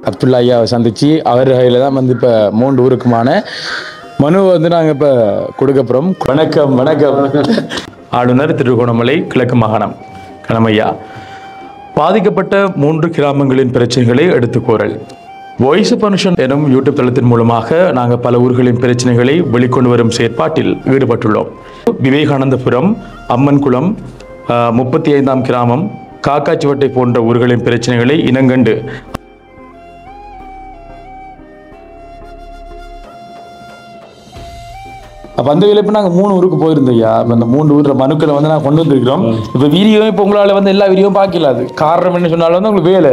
அப்துல்லா ஐயாவை சந்திச்சு அவர் கையில் தான் வந்து இப்போ 3 ஊருக்குமான மனுவை வந்து நாங்கள் இப்போ கொடுக்க போகிறோம். வணக்கம். வணக்கம். ஆளுநர் திருகோணமலை கிழக்கு மாகாணம் கணமையா. பாதிக்கப்பட்ட 3 கிராமங்களின் பிரச்சனைகளை எடுத்துக்கூறல். வாய்ஸ் ஃபங்க்ஷன் எனும் யூடியூப் தளத்தின் மூலமாக நாங்கள் பல ஊர்களின் பிரச்சனைகளை வெளிக்கொண்டு வரும் செயற்பாட்டில் ஈடுபட்டுள்ளோம். விவேகானந்தபுரம், அம்மன்குளம், 35ஆம் கிராமம், காக்காச்சிவட்டை போன்ற ஊர்களின் பிரச்சனைகளை இனங்கண்டு அப்போ அந்த வேலை இப்போ நாங்கள் 3 ஊருக்கு போயிருந்தோம்யா. இப்போ அந்த 3 ஊரில் மனுக்களை வந்து நான் கொண்டு வந்திருக்கிறோம். இப்போ வீடியோ இப்போ உங்களால் வந்து எல்லா வீடியோவும் பார்க்கலாது. காரணம் என்ன சொன்னாலும் வந்து உங்களுக்கு வேலை.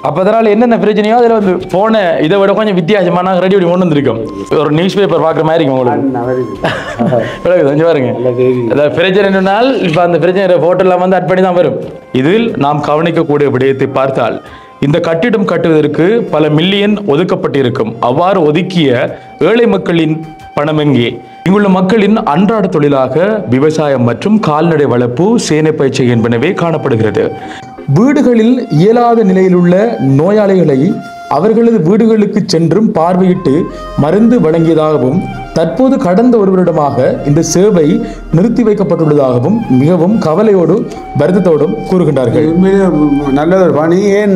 அப்போ அதனால் என்னென்ன பிரச்சனையோ அதில் வந்து போன இதை விட கொஞ்சம் வித்தியாசமாக நாங்கள் ரெடி பண்ணி கொண்டு வந்திருக்கோம். ஒரு நியூஸ் பேப்பர் பார்க்குற மாதிரி இருக்கும் உங்களுக்கு. கொஞ்சம் பாருங்க. அதாவது பிரச்சனை என்னன்னால் இப்போ அந்த பிரச்சனை ஃபோட்டோலாம் வந்து அட் பண்ணி தான் வரும். இதில் நாம் கவனிக்கக்கூடிய விடயத்தை பார்த்தால் இந்த கட்டிடம் கட்டுவதற்கு பல மில்லியன் ஒதுக்கப்பட்டிருக்கும். அவ்வாறு ஒதுக்கிய ஏழை மக்களின் பணம் எங்கே? இங்குள்ள மக்களின் அன்றாட தொழிலாக விவசாயம் மற்றும் கால்நடை வளர்ப்பு, சேனை பயிற்சி என்பனவே காணப்படுகிறது. வீடுகளில் இயலாத நிலையில் உள்ள நோயாளிகளை அவர்களது வீடுகளுக்கு சென்றும் பார்வையிட்டு மருந்து வழங்கியதாகவும் தற்போது கடந்த ஒரு வருடமாக இந்த சேவை நிறுத்தி வைக்கப்பட்டுள்ளதாகவும் மிகவும் கவலையோடு வருத்தத்தோடும் கூறுகின்றார்கள். நல்ல ஒரு பணி. ஏன்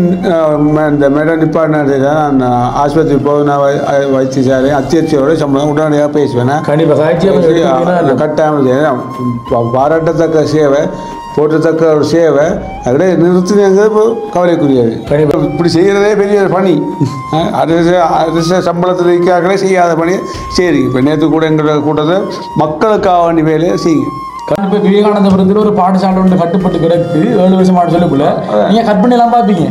இந்த மேடம் டிபார்ட்மெண்ட் ஆஸ்பத்திரி போக வைத்தியசாலை அத்தியட்சியோட சம்பளம் உடனடியாக பேசுவேன். கண்டிப்பாக கட்டாயம் பாராட்டத்தக்க சேவை, போற்றத்தக்க ஒரு சேவை. அதில் நிறுத்தினங்க கவலைக்குரியது. இப்படி செய்கிறதே பெரிய பணி. அரசு சம்பளத்தில் இருக்காங்களே செய்யாத பணி சரி. இப்போ நேற்று கூட எங்களோட கூட்டத்தை மக்களுக்காக வேண்டிய வேலையை செய்யுங்க. இப்போ விவேகானந்தபுரத்தில் ஒரு பாடசாலை ஒன்று கட்டுப்பட்டு கிடக்கு 7 வருஷம் ஆடு சொல்லக்குள்ள நீங்கள் கட் பண்ணலாம் பார்ப்பீங்க.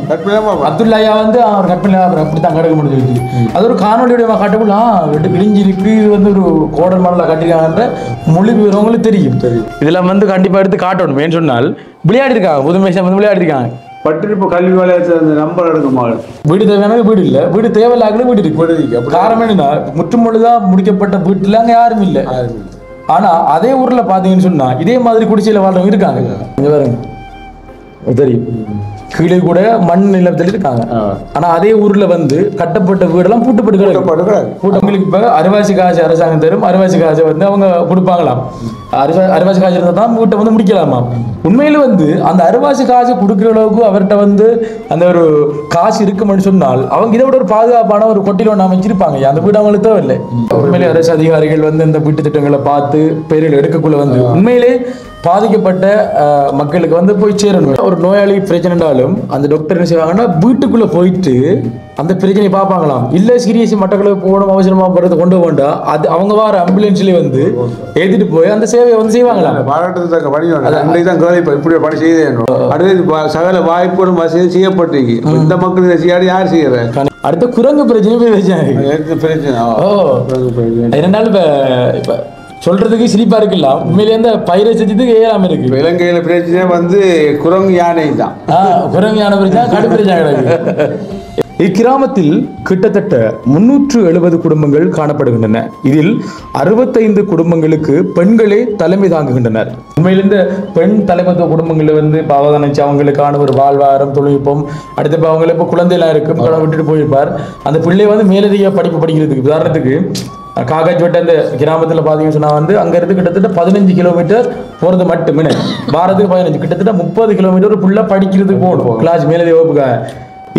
அப்துல்லா ஐயா வந்து அவர் கட் பண்ணி அப்படி தான் கிடக்க முடிஞ்சு. அது ஒரு காணொலியுடைய கட்டக்குள்ள வெட்டு கிழிஞ்சி இருக்கு. இது வந்து ஒரு கோடல் மணலில் கட்டிருக்காங்கன்ற மொழி விவரங்களுக்கு தெரியும். இதெல்லாம் வந்து கண்டிப்பாக எடுத்து காட்டணும். ஏன்னு சொன்னால் விளையாடி இருக்காங்க, புதுமேஷம் வந்து விளையாடி இருக்காங்க. பட்டிருப்பு கல்வி வலயத்தில் அந்த நம்பர் எடுக்குமா? வீடு தேவையான வீடு இல்லை, வீடு தேவையில்லாத வீடு இருக்கு. காரணம் என்னன்னா முற்றுமுழுதாக முடிக்கப்பட்ட வீட்டில் அங்கே யாரும் இல்லை. ஆனா அதே ஊர்ல பாத்தீங்கன்னு சொன்னா இதே மாதிரி குடிசையில வாழ்றவங்க இருக்காங்க. இங்க பாருங்க தெரியும், கீழே கூட மண் நிலத்தில் இருக்காங்க. ஆனா அதே ஊர்ல வந்து கட்டப்பட்ட வீடெல்லாம் பூட்டப்பட்டு அவங்களுக்கு இப்ப அரைவாசி காசு அரசாங்கம் தரும். அரைவாசி காசை வந்து அவங்க கொடுப்பாங்களாம். அரைவாசி காசு இருந்தா தான் வீட்டை வந்து முடிக்கலாமா. உண்மையில வந்து அந்த அரைவாசி காசு கொடுக்குற அளவுக்கு அவர்கிட்ட வந்து அந்த ஒரு காசு இருக்குன்னு சொன்னால் அவங்க இதை விட ஒரு பாதுகாப்பான ஒரு கொட்டில ஒன்று அமைச்சிருப்பாங்க. அந்த வீடு அவங்களுக்கு தேவையில்லை. உண்மையிலே அரசு அதிகாரிகள் வந்து இந்த வீட்டு திட்டங்களை பார்த்து பேரில் எடுக்கக்குள்ள வந்து உண்மையிலே பாதிக்கப்பட்ட மக்களுக்கு வந்து போய் சேரணும். ஒரு நோயாளி பிரச்சனைனாலும் அந்த டாக்டர் என்ன செய்வாங்கன்னா வீட்டுக்குள்ள போயிட்டு அந்த பிரச்சனையை பார்ப்பாங்களாம். இல்லை சீரியஸ் மட்டக்களுக்கு போகணும் அவசரமாக போகிறது கொண்டு போண்டா அது அவங்க வர ஆம்புலன்ஸ்லேயே வந்து ஏற்றிட்டு போய் அந்த சேவையை வந்து செய்வாங்களாம். பாராட்டத்தக்க பணி தான் இப்படி பணி செய்ய அடுத்து சகல வாய்ப்புகளும் வசதி செய்யப்பட்டிருக்கு. இந்த மக்கள் இதை செய்யாது யார் செய்யற? அடுத்த குரங்கு பிரச்சனை பிரச்சனை. இரண்டாலும் இப்போ சொல்றதுக்கு சிரிப்பா இருக்கலாம். உண்மையிலே அந்த பயிரச்சத்துக்கு ஏறாம இருக்கு. இலங்கையில பிரச்சனை வந்து குரங்கு யானை தான். குரங்கு யானை பிரச்சனை, கடும் பிரச்சனை கிடையாது. இக்கிராமத்தில் கிட்டத்தட்ட 370 குடும்பங்கள் காணப்படுகின்றன. இதில் 65 குடும்பங்களுக்கு பெண்களே தலைமை தாங்குகின்றனர். உண்மையில இந்த பெண் தலைமைத்துவ குடும்பங்களில் வந்து பாவதானிச்சு அவங்களுக்கான ஒரு வாழ்வாதாரம், தொழில்நுட்பம், அடுத்த அவங்க இப்போ குழந்தையெல்லாம் இருக்கும், விட்டுட்டு போயிருப்பார். அந்த பிள்ளை வந்து மேலதிக படிப்பு படிக்கிறதுக்கு உதாரணத்துக்கு காக்காச்சிவட்டை அந்த கிராமத்தில் பார்த்தீங்கன்னு சொன்னால் வந்து அங்கேருந்து கிட்டத்தட்ட 15 கிலோமீட்டர் போகிறது மட்டுமே. வாரத்துக்கு 15, கிட்டத்தட்ட 30 கிலோமீட்டர் ஃபுல்லாக படிக்கிறதுக்கு போகணும் கிளாஸ் மேலதிக வகுப்புக்காக.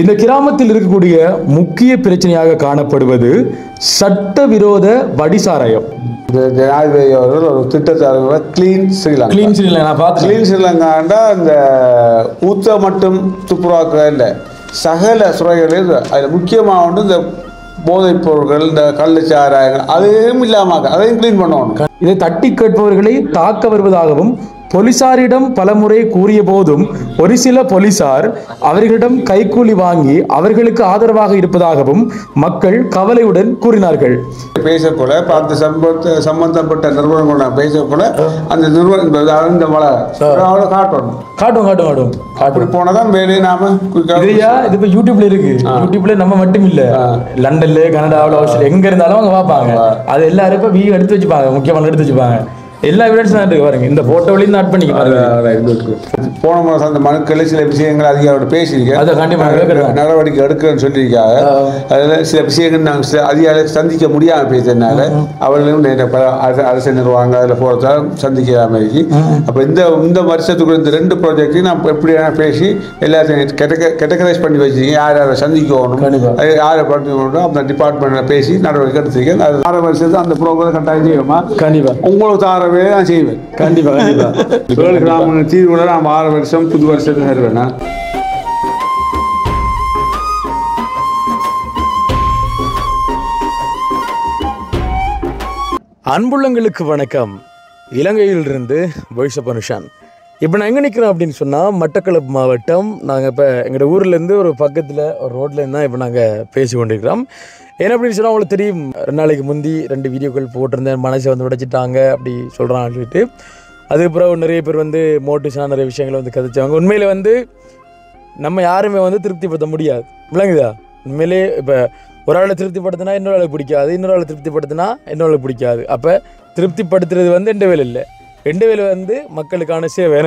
இந்த கிராமத்தில் இருக்கக்கூடிய முக்கிய பிரச்சனையாக காணப்படுவது சட்டவிரோத வடிசாராயம். ஜனாதிபதி அவர்கள் ஒரு திட்டத்தை கிளீன் ஸ்ரீலங்காண்டா இந்த ஊத்த மட்டும் துப்புராக்க இல்லை, சகல சுரைகளில் அதில் முக்கியமாக வந்து இந்த போதைப் பொருட்கள், இந்த கள்ளச்சாராயங்கள் அதையும் இல்லாமல் அதையும் கிளீன் பண்ணணும். இதை தட்டி கேட்பவர்களை தாக்க வருவதாகவும் போலீசாரிடம் பலமுறை கூறிய போதும் ஒரு சில போலீசார் அவர்களிடம் கைக்கூலி வாங்கி அவர்களுக்கு ஆதரவாக இருப்பதாகவும் மக்கள் கவலையுடன் கூறினார்கள். பேசக்கூட அந்த சம்பந்தப்பட்ட நிறுவனங்கள் பேசக்கூட அந்த நிறுவனம் காட்டணும். அப்படி போனதான் வேலையை நாம இது இப்ப யூடியூப்ல இருக்கு. யூடியூப்ல நம்ம மட்டும் இல்ல, லண்டன்ல, கனடாவில், ஆஸ்திரேலியா எங்க இருந்தாலும் அவங்க பார்ப்பாங்க. அது எல்லாரும் இப்ப வீடியோ எடுத்து வச்சுப்பாங்க, முக்கியமான எடுத்து வச்சுப்பாங்க. எல்லா எவிடன்ஸ் தான் இருக்கு பாருங்க, இந்த போட்டோவிலையும் ஆட் பண்ணிக்க பாருங்க. போன மாதம் அந்த மனுக்கள் சில விஷயங்கள் அதிகாரோட பேசியிருக்கேன், அதை கண்டிப்பாக நடவடிக்கை எடுக்கிறேன்னு சொல்லியிருக்காங்க. அதில் சில விஷயங்கள் நாங்கள் சில அதிகாரிகளை சந்திக்க முடியாமல் பேசுறதுனால அவர்களும் அரசு நிர்வாங்க அதில் போகிறதா சந்திக்காம இருக்கு. அப்போ இந்த வருஷத்துக்குள்ள இந்த 2 ப்ராஜெக்டையும் நான் எப்படியான பேசி எல்லாத்தையும் கேட்டகரைஸ் பண்ணி வச்சிருக்கேன். யார் யாரை சந்திக்கணும், யாரை பண்ணணும், அந்த டிபார்ட்மெண்ட்டில் பேசி நடவடிக்கை எடுத்திருக்கேன். அது 6 வருஷத்துக்கு அந்த ப்ரோக்ராம் கட்டாயம் செய்வோமா? கண்டிப்பாக உங்களுக்கு 6 வேலை நான் செய்வேன். கண்டிப்பாக கண்டிப்பாக தீர்வுல நான் 6 வருஷம் புது வருஷத்துக்கு தருவேன். அன்புள்ளங்களுக்கு வணக்கம். இலங்கையிலிருந்து வாய்ஸ் ஆஃப் அனுஷான். இப்போ நான் எங்கே நிற்கிறோம் அப்படின்னு சொன்னால் மட்டக்களப்பு மாவட்டம். நாங்கள் இப்போ எங்களோட ஊர்லேருந்து ஒரு பக்கத்தில் ஒரு ரோட்லேருந்து தான் இப்போ நாங்கள் பேசி கொண்டிருக்கிறோம். என்ன அப்படின்னு சொன்னால் உங்களுக்கு தெரியும், 2 நாளைக்கு முந்தி 2 வீடியோக்கள் போட்டிருந்தேன், மனசை வந்து உடைச்சிட்டாங்க அப்படி சொல்கிறான்னு சொல்லிட்டு. அதுக்கப்புறம் நிறைய பேர் வந்து மோட்டிவேஷனாக நிறைய விஷயங்களை வந்து கதைச்சாங்க. உண்மையில் வந்து நம்ம யாருமே வந்து திருப்திப்படுத்த முடியாது, விளங்குதா? உண்மையிலே இப்போ ஒரு ஆளை திருப்திப்படுத்தினா இன்னொரு ஆளுக்கு பிடிக்காது, இன்னொரு ஆளை திருப்திப்படுத்தினா இன்னொரு ஆளுக்கு பிடிக்காது. அப்போ திருப்திப்படுத்துறது வந்து எந்த வேலை இல்லை, எந்த வேலை வந்து மக்களுக்கான சேவை.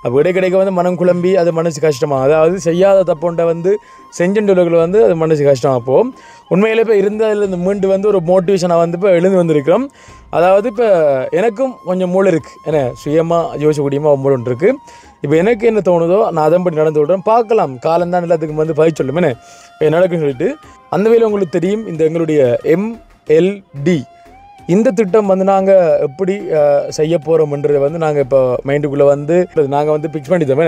அப்போ இடைக்கிடைக்க வந்து மனம் குழம்பி அது மனசு கஷ்டமாக, அதாவது செய்யாத தப்புண்ட வந்து செஞ்சண்டவர்கள் வந்து அது மனசு கஷ்டமாக போகும். உண்மையிலே இப்போ இருந்ததில் இந்த மீண்டு வந்து ஒரு மோட்டிவேஷனாக வந்து இப்போ எழுந்து வந்திருக்கிறோம். அதாவது இப்போ எனக்கும் கொஞ்சம் மூளை இருக்குது, ஏன்னா சுயமாக யோசிக்கக்கூடியமாக மூளை ஒன்று இருக்குது. இப்போ எனக்கு என்ன தோணுதோ நான் அதன்படி நடந்து விடுறேன். பார்க்கலாம், காலம்தான் எல்லாத்துக்கும் வந்து பதில் சொல்லும் என்ன நடக்குன்னு சொல்லிட்டு. அந்த வேலை உங்களுக்கு தெரியும், இந்த எங்களுடைய MLD இந்த திட்டம் வந்து நாங்கள் எப்படி செய்ய போகிறோம்ன்றது வந்து நாங்கள் இப்போ மைண்டுக்குள்ளே வந்து நாங்கள் வந்து ஃபிக்ஸ் பண்ணிட்டோமே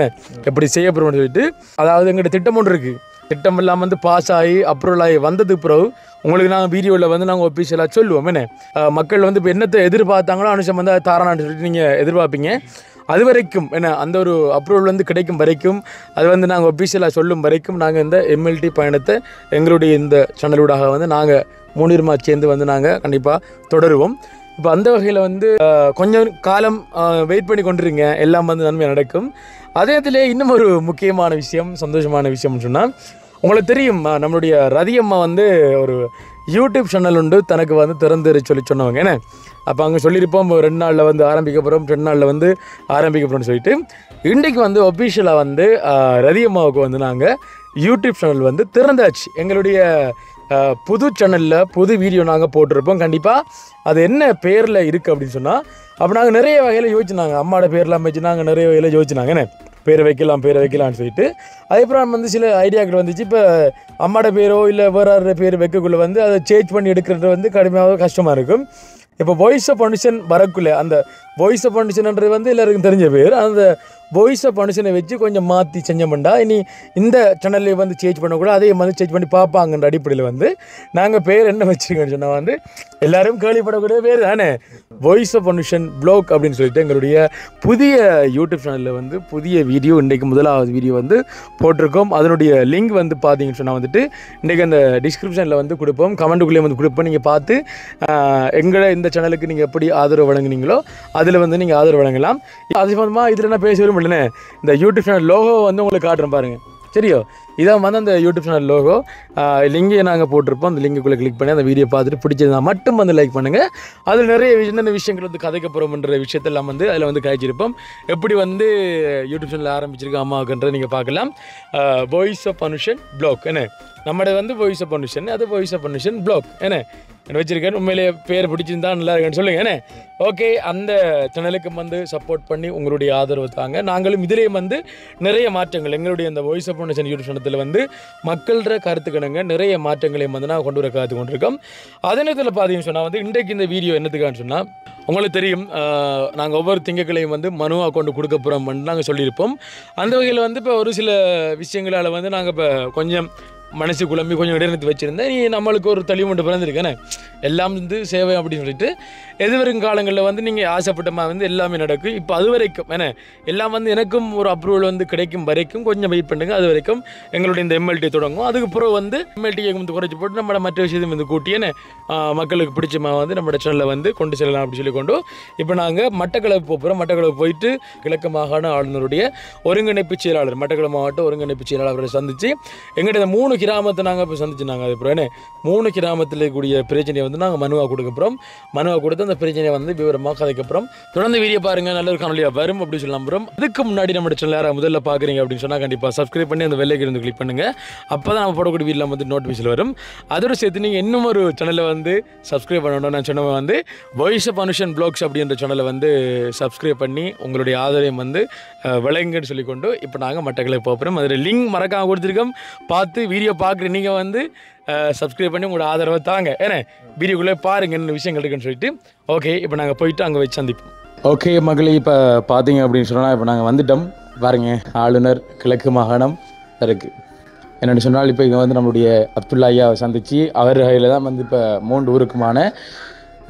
எப்படி செய்ய போகிறோம்னு சொல்லிட்டு. அதாவது எங்கள்கிட்ட திட்டம் ஒன்று இருக்குது. திட்டம் எல்லாம் வந்து பாஸ் ஆகி அப்ரூவல் ஆகி வந்ததுக்கு பிறகு உங்களுக்கு நாங்கள் வீடியோவில் வந்து நாங்கள் ஒஃபிஷியலாக சொல்லுவோம். மக்கள் வந்து இப்போ என்னத்தை எதிர்பார்த்தாங்களோ அனுஷம் வந்து தாரானான்னு சொல்லிட்டு நீங்கள் எதிர்பார்ப்பீங்க. அது வரைக்கும் அந்த ஒரு அப்ரூவல் வந்து கிடைக்கும் வரைக்கும், அது வந்து நாங்கள் ஒஃபிஷியலாக சொல்லும் வரைக்கும் நாங்கள் இந்த MLD பயணத்தை எங்களுடைய இந்த சேனலூடாக வந்து நாங்கள் 3 பேருமா சேர்ந்து வந்து நாங்கள் கண்டிப்பாக தொடருவோம். இப்போ அந்த வகையில் வந்து கொஞ்சம் காலம் வெயிட் பண்ணி கொண்டிருங்க, எல்லாம் வந்து நன்மையாக நடக்கும். அதே இதில் இன்னும் ஒரு முக்கியமான விஷயம், சந்தோஷமான விஷயம்னு சொன்னால் உங்களுக்கு தெரியும், நம்மளுடைய ரதியம்மா வந்து ஒரு யூடியூப் சேனல் உண்டு தனக்கு வந்து திறந்து சொல்லி சொன்னவங்க. ஏன்னா அப்போ அங்கே சொல்லியிருப்போம் 2 நாளில் வந்து ஆரம்பிக்க போகிறோம், 2 நாளில் வந்து ஆரம்பிக்க போகிறோம்னு சொல்லிட்டு. இன்றைக்கு வந்து ஒஃபிஷியலாக வந்து ரதியம்மாவுக்கு வந்து நாங்கள் யூடியூப் சேனல் வந்து திறந்தாச்சு. எங்களுடைய புது சேனலில் புது வீடியோ நாங்கள் போட்டிருப்போம். கண்டிப்பாக அது என்ன பேரில் இருக்குது அப்படின்னு சொன்னால், அப்போ நாங்கள் நிறைய வகையில் யோசிச்சுனாங்க, அம்மாவோட பேர்லாம் வச்சு நாங்கள் நிறைய வகையில் யோசிச்சுனாங்க. என்ன பேரை வைக்கலாம்னு சொல்லிட்டு. அதுக்கப்புறம் வந்து சில ஐடியாக்கள் வந்துச்சு. இப்போ அம்மாவோட பேரோ இல்லை வேறு பேர் வைக்கக்குள்ளே வந்து அதை சேஞ்ச் பண்ணி எடுக்கிறது வந்து கடுமையாக கஷ்டமாக இருக்கும். இப்போ வாய்ஸ் ஆஃப் ஃபவுண்டேஷன் வரக்குள்ளே அந்த வாய்ஸ் ஆஃப் ஃபவுண்டேஷன்ன்றது வந்து எல்லாருக்கும் தெரிஞ்ச பேர். அந்த வாய்ஸ் ஆஃப் ஃபவுண்டேஷனை வச்சு கொஞ்சம் மாற்றி செஞ்சோம்டா இனி இந்த சேனலில் வந்து சேஞ்ச் பண்ணக்கூடாது, அதே மாதிரி சேஞ்ச் பண்ணி பார்ப்பாங்கன்ற அடிப்படையில் வந்து நாங்கள் பேர் என்ன வச்சுருக்கோன்னு சொன்னால் வந்து எல்லாரும் கேள்விப்படக்கூடிய பேர் தானே, வாய்ஸ் ஆஃப் ஃபவுண்டேஷன் ப்ளாக் அப்படின்னு சொல்லிட்டு எங்களுடைய புதிய யூடியூப் சேனலில் வந்து புதிய வீடியோ இன்றைக்கு முதலாவது வீடியோ வந்து போட்டிருக்கோம். அதனுடைய லிங்க் வந்து பார்த்தீங்கன்னு சொன்னால் வந்துட்டு இன்றைக்கி அந்த டிஸ்கிரிப்ஷனில் வந்து கொடுப்போம், கமெண்ட்டுக்குள்ளே வந்து கொடுப்போம். நீங்கள் பார்த்து எங்களை இந்த சேனலுக்கு நீங்கள் எப்படி ஆதரவு வழங்குனீங்களோ அதில் வந்து நீங்கள் ஆதரவு வழங்கலாம். அது சம்பந்தமாக இதில் நான் பேச விரும்பல, இந்த யூடியூப் சேனல் லோகோ வந்து உங்களுக்கு காட்டுறேன் பாருங்கள், சரியோ? இதான் வந்து அந்த யூடியூப் சேனல் லோகோ. லிங்கை நாங்கள் போட்டிருப்போம், அந்த லிங்குக்குள்ளே கிளிக் பண்ணி அந்த வீடியோ பார்த்துட்டு பிடிச்சதுனா மட்டும் வந்து லைக் பண்ணுங்கள். அதில் நிறைய என்னென்ன விஷயங்கள் வந்து கதைக்க போகிறோம்ன்ற விஷயத்தெல்லாம் வந்து அதில் வந்து காய்ச்சிருப்போம். எப்படி வந்து யூடியூப் சேனல் ஆரம்பிச்சிருக்கோம் அம்மாவுக்குன்ற நீங்கள் பார்க்கலாம். வாய்ஸ் ஆஃப் ஃபவுண்டேஷன் ப்ளாக் என்ன நம்மளோட வந்து வாய்ஸ் ஆஃப் ஃபவுண்டேஷன், அது வாய்ஸ் ஆஃப் ஃபவுண்டேஷன் ப்ளாக் என்ன வச்சுருக்கேன். உண்மையிலே பேர் பிடிச்சிருந்தா நல்லா இருக்குன்னு சொல்லுங்கள் என்ன. ஓகே, அந்த சேனலுக்கு வந்து சப்போர்ட் பண்ணி உங்களுடைய ஆதரவு தாங்க. நாங்களும் இதிலேயும் வந்து நிறைய மாற்றங்கள் எங்களுடைய அந்த வாய்ஸ் ஆஃப் ஃபவுண்டேஷன் யூடியூப் சேனத்தில் வந்து மக்களோட கருத்துக்கணுங்க நிறைய மாற்றங்களையும் வந்து நான் கொண்டு வர காத்து கொண்டிருக்கோம். அதே நேரத்தில் பார்த்தீங்கன்னு சொன்னால் வந்து இன்றைக்கு இந்த வீடியோ என்னத்துக்கான்னு சொன்னால் உங்களுக்கு தெரியும், நாங்கள் ஒவ்வொரு திங்கட்கிழையும் வந்து மனுவாக கொண்டு கொடுக்க போகிறோம்னு நாங்கள் சொல்லியிருப்போம். அந்த வகையில் வந்து இப்போ ஒரு சில விஷயங்களால் வந்து நாங்கள் இப்போ கொஞ்சம் மனசு குழம்பி கொஞ்சம் இடைநிறுத்தி வச்சுருந்தேன். நீ நம்மளுக்கு ஒரு தெளிவு மட்டும் பிறந்திருக்கேனே, எல்லாம் வந்து சேவை அப்படின்னு சொல்லிட்டு எதிர்வரும் காலங்களில் வந்து நீங்கள் ஆசைப்பட்டமா வந்து எல்லாமே நடக்கும். இப்போ அது வரைக்கும் எல்லாம் வந்து எனக்கும் ஒரு அப்ரூவல் வந்து கிடைக்கும் வரைக்கும் கொஞ்சம் வெயிட் பண்ணுங்க. அது வரைக்கும் எங்களுடைய இந்த MLD தொடங்கும். அதுக்கப்புறம் வந்து MLD வந்து குறைச்சி போட்டு நம்மளோட மற்ற விஷயத்தையும் வந்து கூட்டி மக்களுக்கு பிடிச்சமா வந்து நம்ம சேனலில் வந்து கொண்டு செல்லலாம் அப்படி சொல்லி கொண்டு இப்போ நாங்கள் மட்டக்களப்பு போகிறோம். மட்டக்களப்பு போயிட்டு கிழக்கு மாகாண ஆளுநருடைய ஒருங்கிணைப்பு செயலாளர், மட்டக்களப்பு மாவட்ட ஒருங்கிணைப்பு செயலாளரை சந்தித்து எங்கள்கிட்ட இந்த 3 கிராமத்தை நாங்கள் இப்போ சந்திச்சுனாங்க. அதுக்கப்புறம் என்ன 3 கிராமத்தில் கூடிய பிரச்சனையை வந்து நாங்கள் மனுவாக கொடுக்கப்புறம் மனுவாக கொடுத்து அந்த பிரச்சனையை வந்து விவரமாக கதைக்கப்புறம் தொடர்ந்து வீடியோ பாருங்கள், நல்ல ஒரு காணொலியாக வரும் அப்படி சொல்லலாம். அப்புறம் இதுக்கு முன்னாடி நம்ம சேனல் யாராவது முதல்ல பார்க்குறீங்க அப்படின்னு சொன்னால் கண்டிப்பாக சப்ஸ்கிரைப் பண்ணி அந்த வெள்ளைக்கு இருந்து கிளிக் பண்ணுங்கள். அப்போ தான் நம்ம போடக்கூடிய வீடியோவில் வந்து நோட்டிஃபிகேஷன் வரும். அதோட சேர்த்து நீங்கள் இன்னும் ஒரு சேனலை வந்து சப்ஸ்கிரைப் பண்ணணும். நான் சொன்னவன் வந்து வாய்ஸ் ஆஃப் அனுஷன் ப்ளாக்ஸ் அப்படின்ற சேனலை வந்து சப்ஸ்கிரைப் பண்ணி உங்களுடைய ஆதரவையும் வந்து விளங்குன்னு சொல்லிக்கொண்டு இப்போ நாங்கள் மட்டக்களை போகிறோம். அதில் லிங்க் மறக்காம கொடுத்துருக்கோம். பார்த்து வீடியோ பார்க்குற நீங்கள் வந்து சப்ஸ்கிரைப் பண்ணி உங்களோட ஆதரவை தாங்க. ஏன்னா வீடியோக்குள்ளே பாருங்க என்ன விஷயங்கள் இருக்குன்னு சொல்லிட்டு ஓகே இப்போ நாங்கள் போயிட்டு அங்கே வச்சு சந்திப்போம். ஓகே மக்களே, இப்போ பார்த்தீங்க அப்படின்னு சொன்னால் இப்போ நாங்கள் வந்துட்டோம். பாருங்க, ஆளுநர் கிழக்கு மாகாணம் இருக்குது. என்னென்னு சொன்னால் இப்போ இங்கே வந்து நம்மளுடைய அப்துல்லா ஐயாவை சந்தித்து அவர் கையில் தான் வந்து இப்போ 3 ஊருக்குமான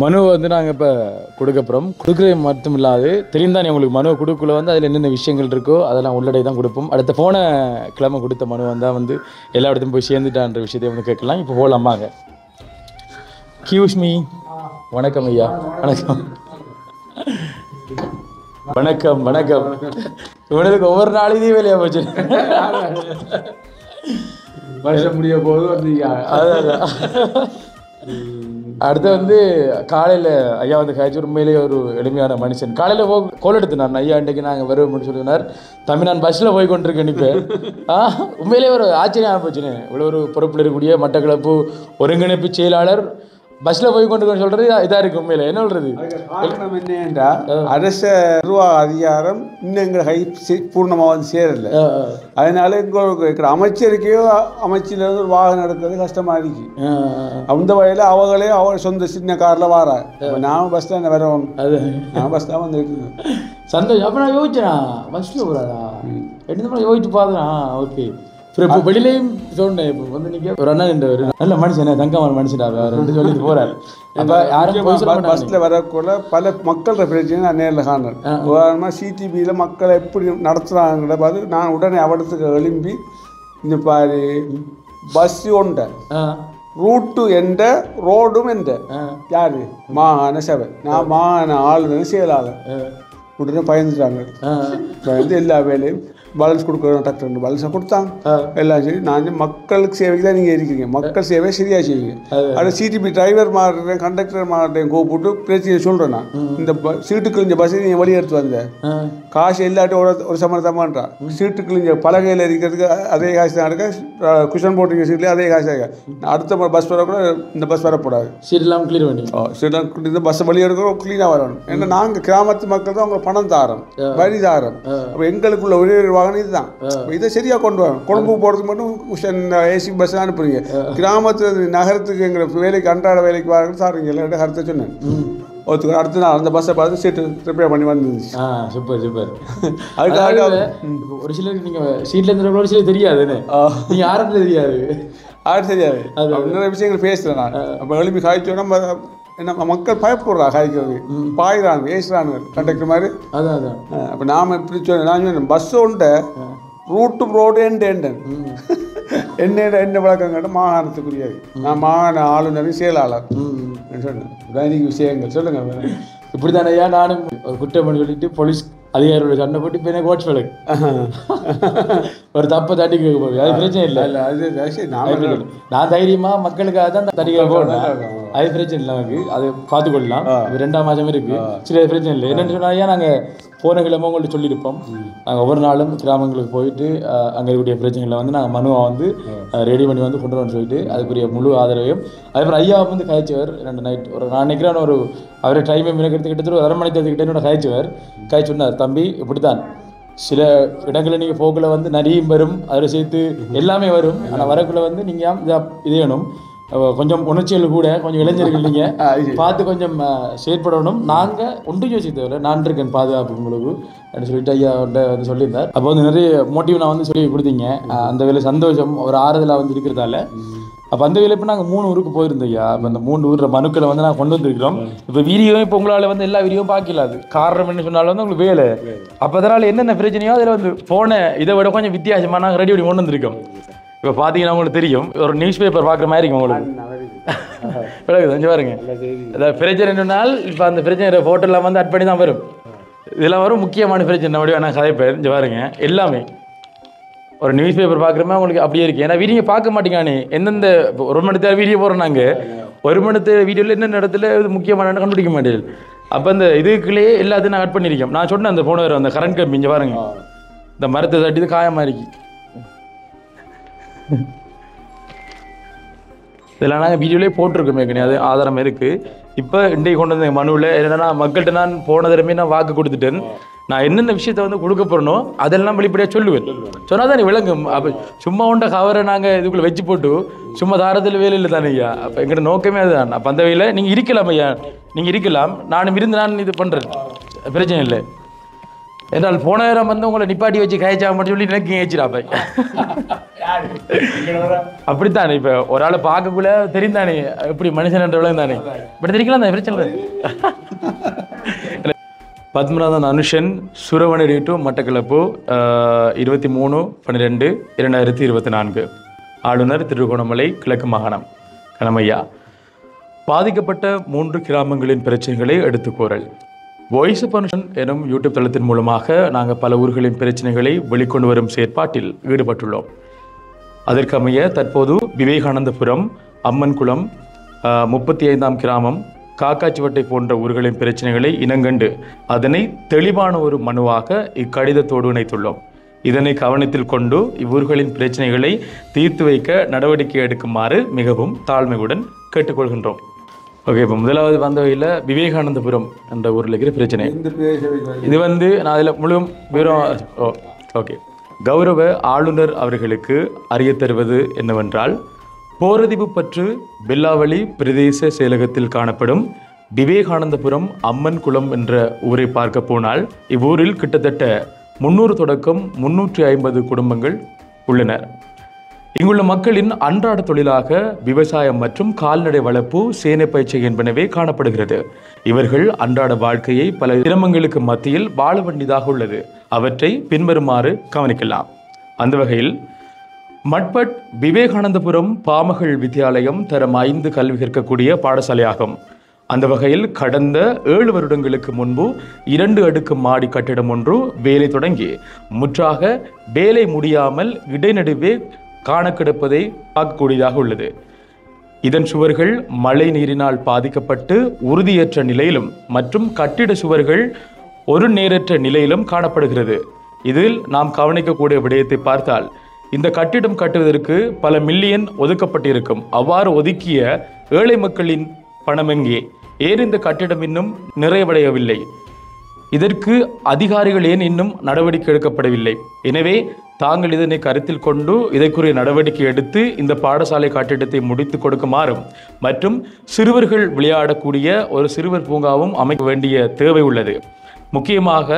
மனுவை வந்து நாங்கள் இப்போ கொடுக்கப்புறம் கொடுக்குறது மட்டும் இல்லாது தெரிந்தானே உங்களுக்கு மனுவை கொடுக்கல வந்து அதில் என்னென்ன விஷயங்கள் இருக்கோ அதெல்லாம் உள்ளடை தான் கொடுப்போம். அடுத்த போன கிழமை கொடுத்த மனு வந்தால் வந்து எல்லா இடத்தையும் போய் சேர்ந்துட்டான்ற விஷயத்தையும் வந்து கேட்கலாம். இப்போ போகலாமாங்க. கியூஸ்மி, வணக்கம் ஐயா. வணக்கம் வணக்கம் வணக்கம். இவனுக்கு ஒவ்வொரு நாளையும் வேலையாக போச்சு. வருஷம் முடிய போது வந்து அதான் அடுத்து வந்து காலையில் ஐயா வந்து காய்ச்சி உண்மையிலேயே ஒரு எளிமையான மனுஷன். காலையில் கோல் எடுத்துனார் ஐயா, இன்றைக்கு நாங்கள் வருவோம்னு சொல்லினார். தம்பி நான் பஸ்ஸில் போய் கொண்டிருக்கேன். இப்போ உண்மையிலேயே ஒரு ஆச்சரியம் போச்சுன்னு இவ்வளோ ஒரு பொறுப்பில் இருக்கக்கூடிய மட்டக்களப்பு ஒருங்கிணைப்பு செயலாளர் பஸ்ஸில் போய் கொண்டு சொல்கிறது இதாக இருக்குது. உண்மையில் என்ன சொல்கிறது காரணம் என்னென்றா அரச நிர்வாக அதிகாரம் இன்னும் எங்கள் கை பூர்ணமாக வந்து சேரலை. அதனால எங்களுக்கு அமைச்சருக்கையோ அமைச்சிலேருந்து ஒரு வாகனம் எடுக்கிறது கஷ்டமாக இருக்கு. அந்த வகையில் அவங்களே அவர் சொந்த சின்ன காரில் வாராங்க. நான் பஸ் தான் வரவும், நான் பஸ் தான் வந்து சந்தோஷம். அப்போ நான் யோசிச்சேனா பஸ்ஸில் போகிறாரா எடுத்து யோசிச்சு பார்க்குறேன். ஓகே இப்போ வெளியிலையும் சொன்னேன். இப்போ வந்து நீங்கள் ஒரு அண்ணன் ஒரு நல்ல மனுஷன், தங்கமான மனுஷன் ரெண்டு சொல்லிட்டு போகிறார். அப்போ யாரும் பஸ்ஸில் வரக்குள்ள பல மக்களோட பிரச்சனை நான் நேரில் காணேன். உதாரணமாக சிடிபியில் மக்களை எப்படி நடத்துகிறாங்கிற பார்த்து நான் உடனே அவடத்துக்கு எழும்பி இந்த பாரு பஸ்ஸு உண்ட ரூட்டு என்ற ரோடும் என்ற யாரு மாகாண சபை, நான் மாகாண ஆளுநர் செயலாளர். உடனே பயந்துட்டாங்க. பயந்து எல்லா வேலையும் பேலன்ஸ் கொடுக்குறோம், டாக்டர் பேலன்ஸை கொடுத்தாங்க. எல்லாம் சரி. நான் மக்களுக்கு சேவைக்கு தான் நீங்கள் இருக்கீங்க, மக்கள் சேவை சரியாக செய்வீங்க. அது சிடிபி டிரைவர் மாறுறேன் கண்டக்டர் மாறுறேன் கூப்பிட்டு பிரச்சனையை சொல்கிறேன். நான் இந்த சீட்டு கிழிஞ்ச பஸ்ஸை நீங்கள் வழி எடுத்து வந்தேன், காசு எல்லாட்டும் ஒரு சமரசமான்றான். சீட்டு கிழிஞ்ச பலகையில் இருக்கிறதுக்கு அதே காசு தான் எடுக்க, குஷன் போட்டிருக்க சீட்லேயே அதே காசு தான். அடுத்த பஸ் வர கூட இந்த பஸ் வரக்கூடாது, சீட்டெல்லாம் கிளீன் பண்ணி சீட்டெல்லாம் இந்த பஸ்ஸை வழி எடுக்கிறோம் க்ளீனாக வரணும். ஏன்னா நாங்கள் கிராமத்து மக்கள் தான் அவங்க பணம் தாரோம், வரி தாரோம். அப்போ எங்களுக்குள்ள ஒரே வாகனம் இதுதான். இதை சரியா கொண்டு வரணும். கொழும்பு போறதுக்கு மட்டும் ஏசி பஸ் அனுப்புறீங்க, கிராமத்து நகரத்துக்கு எங்க வேலைக்கு அன்றாட வேலைக்கு வாங்க சாருங்க கருத்தை சொன்னேன். அடுத்த நாள் அந்த பஸ்ஸை பார்த்து சீட்டு ரிப்பேர் பண்ணி வந்துருந்துச்சு. Super super. அதுக்காக ஒரு சிலருக்கு நீங்க சீட்ல இருந்து ஒரு சிலர் தெரியாதுன்னு நீங்க ஆரம்பத்தில் தெரியாது, ஆறு தெரியாது. நிறைய விஷயங்கள் பேசுறேன் நான். அப்போ எழுப்பி காய்ச்சோன்னா நம்ம மக்கள் பயப்படுறா, காய்க்கிறது பாயிறாங்க, ஏசுறானுங்க கண்டக்டர் மாதிரி. அதான் அப்போ நாம் எப்படி சொன்னேன், நான் சொன்னேன் பஸ்ஸு உண்ட ரூட்டு ரோடு என்ன வழக்கம் கேட்டால் மாகாணத்துக்குரியாது. நான் மாகாண ஆளுநர் செயலாளர் சொன்னேன். தைனிக விஷயங்கள் சொல்லுங்கள். இப்படி தானே ஐயா நானும் ஒரு குற்றம் பண்ணி சொல்லிட்டு போலீஸ் அதிகாரியோட சண்டை போட்டு இப்போ எனக்கு வாட்ச் வழக்கு ஒரு தப்பை தட்டி கேட்க போகுது. அது பிரச்சனை இல்லை. அது நான் தைரியமாக மக்களுக்காக தான் தட்டிக்க போனேன். அது பிரச்சனை இல்லை, நமக்கு அது பார்த்துக்கொள்ளலாம். இது 2ஆம் மாதம் இருக்குது, சரி அது பிரச்சனை இல்லை. என்னென்னு சொன்னாயா நாங்கள் போன கிழமை உங்கள்கிட்ட சொல்லியிருப்போம். நாங்கள் ஒவ்வொரு நாளும் கிராமங்களுக்கு போயிட்டு அங்கே இருக்கக்கூடிய பிரச்சனைகளை வந்து நாங்கள் மனுவாக வந்து ரெடி பண்ணி வந்து கொண்டு வரணும்னு சொல்லிட்டு அதுக்குரிய முழு ஆதரவையும் அதுக்கப்புறம் ஐயா வந்து காய்ச்சவர் 2 நைட் ஒரு நான் நினைக்கிறேன் ஒரு அவரை டைமை மினக்கிறது கிட்டத்தட்ட ஒரு 1/2 மணி நேரத்துக்கிட்ட என்னோட காய்ச்சி சொன்னார். தம்பி இப்படித்தான் சில இடங்களில் நீங்கள் போக்கில் வந்து நரியும் வரும், அதில் சேர்த்து எல்லாமே வரும். ஆனால் வரக்குள்ள வந்து நீங்கள் இது வேணும், கொஞ்சம் உணர்ச்சிகள் கூட கொஞ்சம் இளைஞர்கள் நீங்கள் பார்த்து கொஞ்சம் செயற்படணும். நாங்கள் ஒன்றும் யோசிக்க தேவையில்லை, நான் இருக்கேன் பாதுகாப்பு உங்களுக்கு அப்படின்னு சொல்லிட்டு ஐயா வந்து சொல்லியிருந்தார். அப்போ வந்து நிறைய மோட்டிவ் நான் வந்து சொல்லி கொடுத்தீங்க. அந்த வேலை சந்தோஷம் ஒரு ஆறுதலாக வந்து இருக்கிறதால அப்போ அந்த வேலை இப்போ நாங்கள் 3 ஊருக்கு போயிருந்தோம் ஐயா. அப்போ அந்த 3 ஊர் மனுக்களை வந்து நாங்கள் கொண்டு வந்துருக்கிறோம். இப்போ வீடியோ இப்போ உங்களால் வந்து எல்லா வீடியோவும் பார்க்கலாது. காரணம் என்ன சொன்னாலும் வந்து உங்களுக்கு வேலை. அப்போ அதனால் என்னென்ன பிரச்சனையோ அதில் வந்து போன இதை விட கொஞ்சம் வித்தியாசமாக நாங்கள் ரெடி பண்ணி கொண்டு வந்திருக்கோம். இப்போ பார்த்தீங்கன்னா உங்களுக்கு தெரியும், ஒரு நியூஸ் பேப்பர் பார்க்குற மாதிரி இருக்கும் உங்களுக்கு. விளக்குது கொஞ்சம் பாருங்க. அதாவது பிரச்சனை என்னன்னால் இப்போ அந்த பிரச்சனை ஃபோட்டோலாம் வந்து அட் பண்ணி தான் வரும். இதெல்லாம் வரும் முக்கியமான பிரச்சனை. அப்படியே நான் கதைப்பேன். இங்கே பாருங்க எல்லாமே ஒரு நியூஸ் பேப்பர் பார்க்குறமே உங்களுக்கு அப்படியே இருக்குது. ஏன்னா வீடியோ பார்க்க மாட்டேங்கானே எந்தெந்த ஒரு மணி நேரம் வீடியோ போகிறோம் நாங்கள், ஒரு மணி நேரத்து வீடியோவில் என்னென்ன இடத்துல இது முக்கியமான கண்டுபிடிக்க மாட்டேன். அப்போ அந்த இதுக்குள்ளேயே எல்லாத்தையும் நான் கட் பண்ணியிருக்கேன். நான் சொன்னேன் அந்த போன அந்த கரண்ட் கம்பி இங்கே பாருங்க, இந்த மரத்தை தட்டி காயமாக இருக்கு. இதெல்லாம் நாங்கள் வீடியோலேயே போட்டிருக்கோமே கிடையாது, ஆதாரம் இருக்குது. இப்போ இன்றைக்கு கொண்டு வந்த மனுவில் என்னென்னா மக்கள்கிட்ட நான் போன தடவை நான் வாக்கு கொடுத்துட்டேன், நான் என்னென்ன விஷயத்த வந்து கொடுக்க போகிறனோ அதெல்லாம் வெளிப்படையாக சொல்லுவேன். சொன்னால் தான் விளங்கும். அப்போ சும்மா உண்ட கவரை நாங்கள் இதுக்குள்ளே வச்சு போட்டு சும்மா தாரத்தில் வேலை இல்லை தானே ஐயா. அப்போ எங்கிட்ட நோக்கமே அதுதான். அப்போ அந்த வேலை நீங்கள் இருக்கலாம் ஐயா, நீங்கள் இருக்கலாம், நானும் இருந்து நான் இது பண்ணுறேன், பிரச்சனை இல்லை. என்றால் போன நேரம் வந்து உங்களை நிப்பாட்டி வச்சு கயச்சா மட்டும் சொல்லி எனக்கு ஏச்சிடாப்ப அப்படித்தானே. இப்போ ஒரு ஆளை பார்க்கக்குள்ள தெரிந்தானே எப்படி மனுஷன் என்ற விளங்கு தானே, இப்படி தெரிக்கலாம் தான் பிரச்சனை. பத்மநாதன் அனுஷன் சுரவணி டு மட்டக்களப்பு 23/12/2024. ஆளுநர் திருகோணமலை கிழக்கு மாகாணம் கணமையா. பாதிக்கப்பட்ட 3 கிராமங்களின் பிரச்சனைகளை எடுத்துக்கூறல். வாய்ஸ் ஆஃப் அனுஷன் எனும் யூடியூப் தளத்தின் மூலமாக நாங்கள் பல ஊர்களின் பிரச்சனைகளை வெளிக்கொண்டு வரும் செயற்பாட்டில் ஈடுபட்டுள்ளோம். அதற்கமைய தற்போது விவேகானந்தபுரம், அம்மன்குளம், 35ஆம் கிராமம், காக்காச்சிவட்டை போன்ற ஊர்களின் பிரச்சனைகளை இனங்கண்டு அதனை தெளிவான ஒரு மனுவாக இக்கடிதத்தோடு இணைத்துள்ளோம். இதனை கவனத்தில் கொண்டு இவ்வூர்களின் பிரச்சனைகளை தீர்த்து வைக்க நடவடிக்கை எடுக்குமாறு மிகவும் தாழ்மையுடன் கேட்டுக்கொள்கின்றோம். ஓகே, இப்போ முதலாவது வந்த வகையில் விவேகானந்தபுரம் என்ற ஊரில் இருக்கிற பிரச்சனை. இது வந்து நான் அதில் முழு விவரம் ஓகே. கௌரவ ஆளுநர் அவர்களுக்கு அறிய தருவது என்னவென்றால், போரதிவு பற்று பெல்லாவளி பிரதேச செயலகத்தில் காணப்படும் விவேகானந்தபுரம் அம்மன்குளம் என்ற ஊரை பார்க்க போனால் இவ்வூரில் கிட்டத்தட்ட 300 தொடக்கம் 350 குடும்பங்கள் உள்ளனர். இங்குள்ள மக்களின் அன்றாட தொழிலாக விவசாயம் மற்றும் கால்நடை வளர்ப்பு, சேனை பயிற்சி என்பனவே காணப்படுகிறது. இவர்கள் அன்றாட வாழ்க்கையை பல சிரமங்களுக்கு மத்தியில் வாழ வேண்டியதாக உள்ளது. அவற்றை பின்வருமாறு கவனிக்கலாம். அந்த வகையில் மட்பட் விவேகானந்தபுரம் பாமகள் வித்தியாலயம் தரம் 5 கல்வி கற்கக்கூடிய பாடசாலையாகும். அந்த வகையில் கடந்த 7 வருடங்களுக்கு முன்பு 2 அடுக்கு மாடி கட்டிடம் ஒன்று வேலை தொடங்கி முற்றாக வேலை முடியாமல் இடைநடுவே காண கிடப்பதை பார்க்கக்கூடியதாக உள்ளது. இதன் சுவர்கள் மழை நீரினால் பாதிக்கப்பட்டு உறுதியற்ற நிலையிலும் மற்றும் கட்டிட சுவர்கள் ஒரு நேரற்ற நிலையிலும் காணப்படுகிறது. இதில் நாம் கவனிக்கக்கூடிய விடயத்தை பார்த்தால், இந்த கட்டிடம் கட்டுவதற்கு பல மில்லியன் ஒதுக்கப்பட்டிருக்கும். அவ்வாறு ஒதுக்கிய ஏழை மக்களின் பணம் எங்கே? ஏன் இந்த கட்டிடம் இன்னும் நிறைவடையவில்லை? இதற்கு அதிகாரிகள் ஏன் இன்னும் நடவடிக்கை எடுக்கப்படவில்லை? எனவே தாங்கள் இதனை கருத்தில் கொண்டு இதற்குரிய நடவடிக்கை எடுத்து இந்த பாடசாலை கட்டிடத்தை முடித்து கொடுக்குமாறும் மற்றும் சிறுவர்கள் விளையாடக்கூடிய ஒரு சிறுவர் பூங்காவும் அமைக்க வேண்டிய தேவை உள்ளது. முக்கியமாக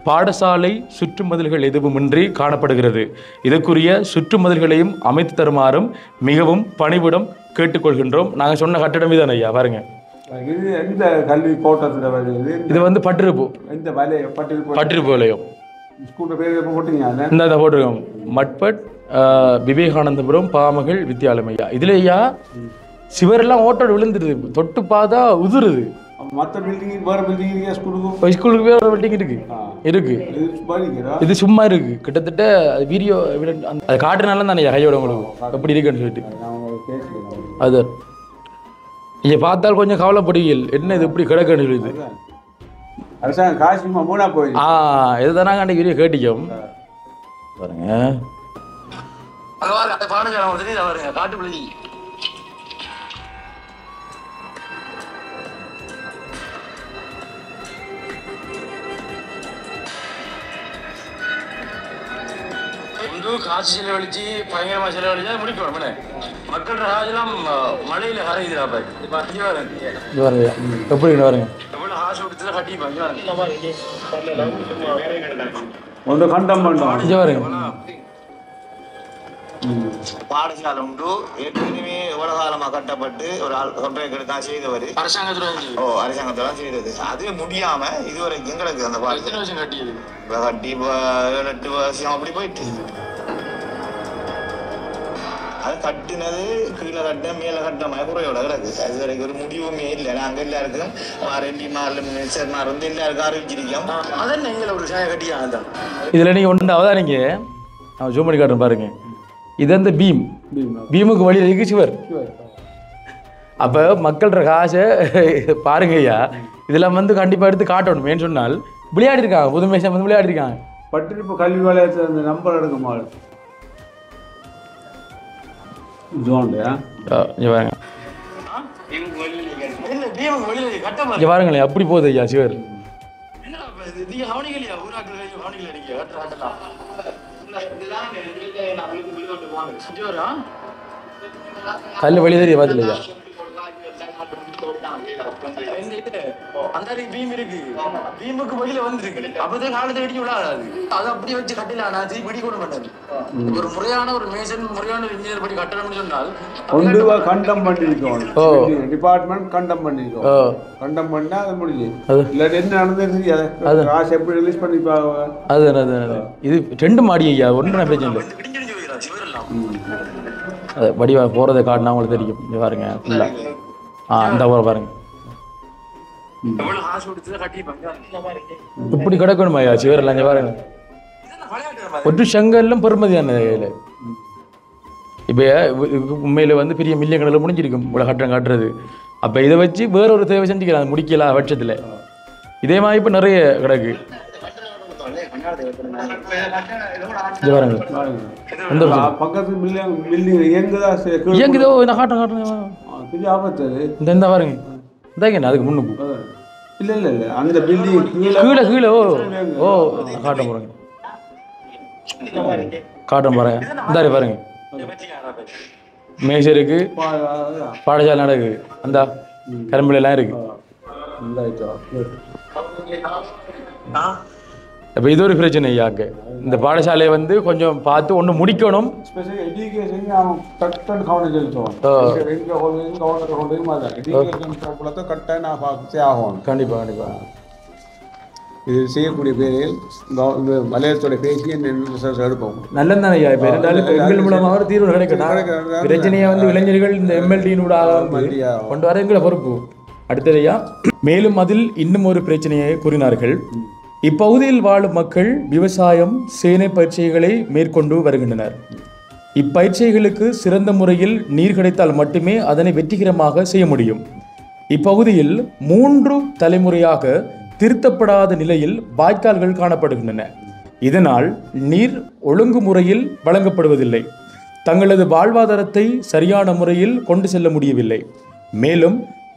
பாடசாலை சுற்றுமதில்கள் எதுவுமின்றி காணப்படுகிறது. இதற்குரிய சுற்றுமதில்களையும் அமைத்து தருமாறும் மிகவும் பணிவுடன் கேட்டுக்கொள்கின்றோம். நாங்கள் சொன்ன கட்டிடம் இதான ஐயா, பாருங்க. எந்த கல்வி கோட்டத்தில் இது வந்து பட்டிருப்பு, பட்டிருப்பு வலயம். இந்த போட்டிருக்கோம் மட்பட் விவேகானந்தபுரம் பாமகள் வித்தியாலயம் ஐயா. இதுல ஐயா சிவரெல்லாம் ஓட்டோட விழுந்துருது, தொட்டு பார்த்தா உதுருது. மற்ற பில்டிங் வேற பில்டிங் ஸ்கூலுக்கு வேற பில்டிங் இருக்கு. இது சும்மா இருக்கு. கிட்டத்தட்ட வீடியோ அது காட்டுனால தானே கையோட உங்களுக்கு எப்படி இருக்குன்னு சொல்லிட்டு அது இங்க பார்த்தால் கொஞ்சம் கவலைப்படுவீர்கள், என்ன இது எப்படி கிடக்குன்னு சொல்லிது. இதுதானாங்க அன்றைக்கு வீடியோ கேட்டிக்கும் பாருங்க. காட்டுப்பள்ளி காசு செலவழிச்சு பயங்கரமா செலவழிச்சா முடிக்கணும். மக்கள் ராஜெல்லாம் மழையில கரையுதுடா. எப்படி பாருங்க பாடசாலை உண்டு. ஏற்கனவே எவ்வளவு காலமா கட்டப்பட்டு ஒரு கான்ட்ராக்ட் செய்தவர் அரசாங்கத்தோட செய்தது. அது முடியாம இதுவரை எங்களுக்கு அந்த பாடசாலை கட்டி 7-8 வருஷம் அப்படி போயிட்டு அது கட்டினது கீழே கட்ட மேல கட்டமாக குறையோட கிடக்கு. அது வரைக்கும் ஒரு முடிவுமே இல்லை. நாங்க எல்லாருக்கும் மினிஸ்டர்மார் வந்து எல்லாருக்கும் அறிவிச்சிருக்கோம். அதான் எங்களை ஒரு சாய கட்டியா. இதுல நீங்க ஒன்றாவதா நீங்க ஜூம் பண்ணி காட்டுறேன் பாருங்க. இது அந்த பீமுக்கு வழி இருக்கு சிவர். அப்போ மக்கள்ற காசை பாருங்க ஐயா, இதெல்லாம் வந்து கண்டிப்பாக எடுத்து காட்டணும். ஏன்னு சொன்னால் விளையாடி இருக்காங்க, புதுமேஷம் வந்து விளையாடி இருக்காங்க. பட்டு இப்போ கல்வி வலயத்தில் அந்த நம்பர் எடுக்க மாடு பாருங்களேன் அப்படி போகுது ஐயா சிவர். கல்லு வழி தெரிய பார்த்துலையா அந்த பீம் இருக்கு, பீமுக்கு வெளியில வந்துருக்கு. அப்பதான் காலத்தை வெடிக்க விடாது. அதை அப்படியே வச்சு கட்டலாம், நான் திருப்பி வெடி கூட மாட்டாது. ஒரு முறையான ஒரு மேசன், முறையான ஒரு இன்ஜினியர் படி கட்டணும்னு சொன்னால் கண்டம் பண்ணிருக்கோம். டிபார்ட்மெண்ட் கண்டம் பண்ணிருக்கோம். கண்டம் பண்ணா அது முடிஞ்சு. இல்லாட்டி என்ன நடந்தது தெரியாது. காசு எப்படி ரிலீஸ் பண்ணிப்பாங்க. அது இது 2 மாடி ஐயா, ஒன்றும் பிரச்சனை இல்லை. வடிவா போறதை காட்டினா உங்களுக்கு தெரியும். இங்க பாருங்க ஃபுல்லா. இந்த ஊரை பாருங்க இப்படி கிடக்கணுமா ஐயா சிவரெல்லாம். இங்க பாருங்க ஒரு செங்கல்லாம் பெருமதியான கையில். இப்போ உண்மையில வந்து பெரிய மில்லியன் கணக்கில் முடிஞ்சிருக்கும் இவ்வளோ கட்டுறம் காட்டுறது. அப்போ இதை வச்சு வேற ஒரு தேவை செஞ்சுக்கலாம், முடிக்கலாம் பட்சத்தில். இதே மாதிரி இப்போ நிறைய கிடக்கு. இயங்குதோ இந்த காட்டுறேன் இந்த பாருங்க இந்தாங்க அதுக்கு முன்னுக்கு இல்லை இல்லை இல்லை அந்த பில்டிங் கீழே கீழே ஓ காட்டம் பாருங்க, காட்டம் பாருங்க. இந்தாரு பாருங்க மேஷ் இருக்கு, பாடசாலை நடக்கு, அந்த கரும்புல எல்லாம் இருக்கு. இப்போ இது ஒரு பிரச்சனை ஐயாக்கு. இந்த பாடசாலையை வந்து கொஞ்சம் பார்த்து ஒன்று முடிக்கணும். கண்டிப்பா கண்டிப்பா இது செய்யக்கூடிய பேரில் மலையத்தோட பேசி எடுப்போம். நல்லதானே ஐயா. இப்போ இருந்தாலும் எங்கள் மூலமாக தீர்வு கிடைக்கணும். பிரச்சனையை வந்து இளைஞர்கள் இந்த எம்எல்டியினூடாக கொண்டு வர எங்களை பொறுப்பு. அடுத்தது ஐயா, மேலும் அதில் இன்னும் ஒரு பிரச்சனையை கூறினார்கள். இப்பகுதியில் வாழும் மக்கள் விவசாயம், சேனை பயிற்சிகளை மேற்கொண்டு வருகின்றனர். இப்பயிற்சிகளுக்கு சிறந்த முறையில் நீர் கிடைத்தால் மட்டுமே அதனை வெற்றிகரமாக செய்ய முடியும். இப்பகுதியில் 3 தலைமுறையாக திருத்தப்படாத நிலையில் வாய்க்கால்கள் காணப்படுகின்றன. இதனால் நீர் ஒழுங்குமுறையில் வழங்கப்படுவதில்லை. தங்களது வாழ்வாதாரத்தை சரியான முறையில் கொண்டு செல்ல முடியவில்லை. மேலும்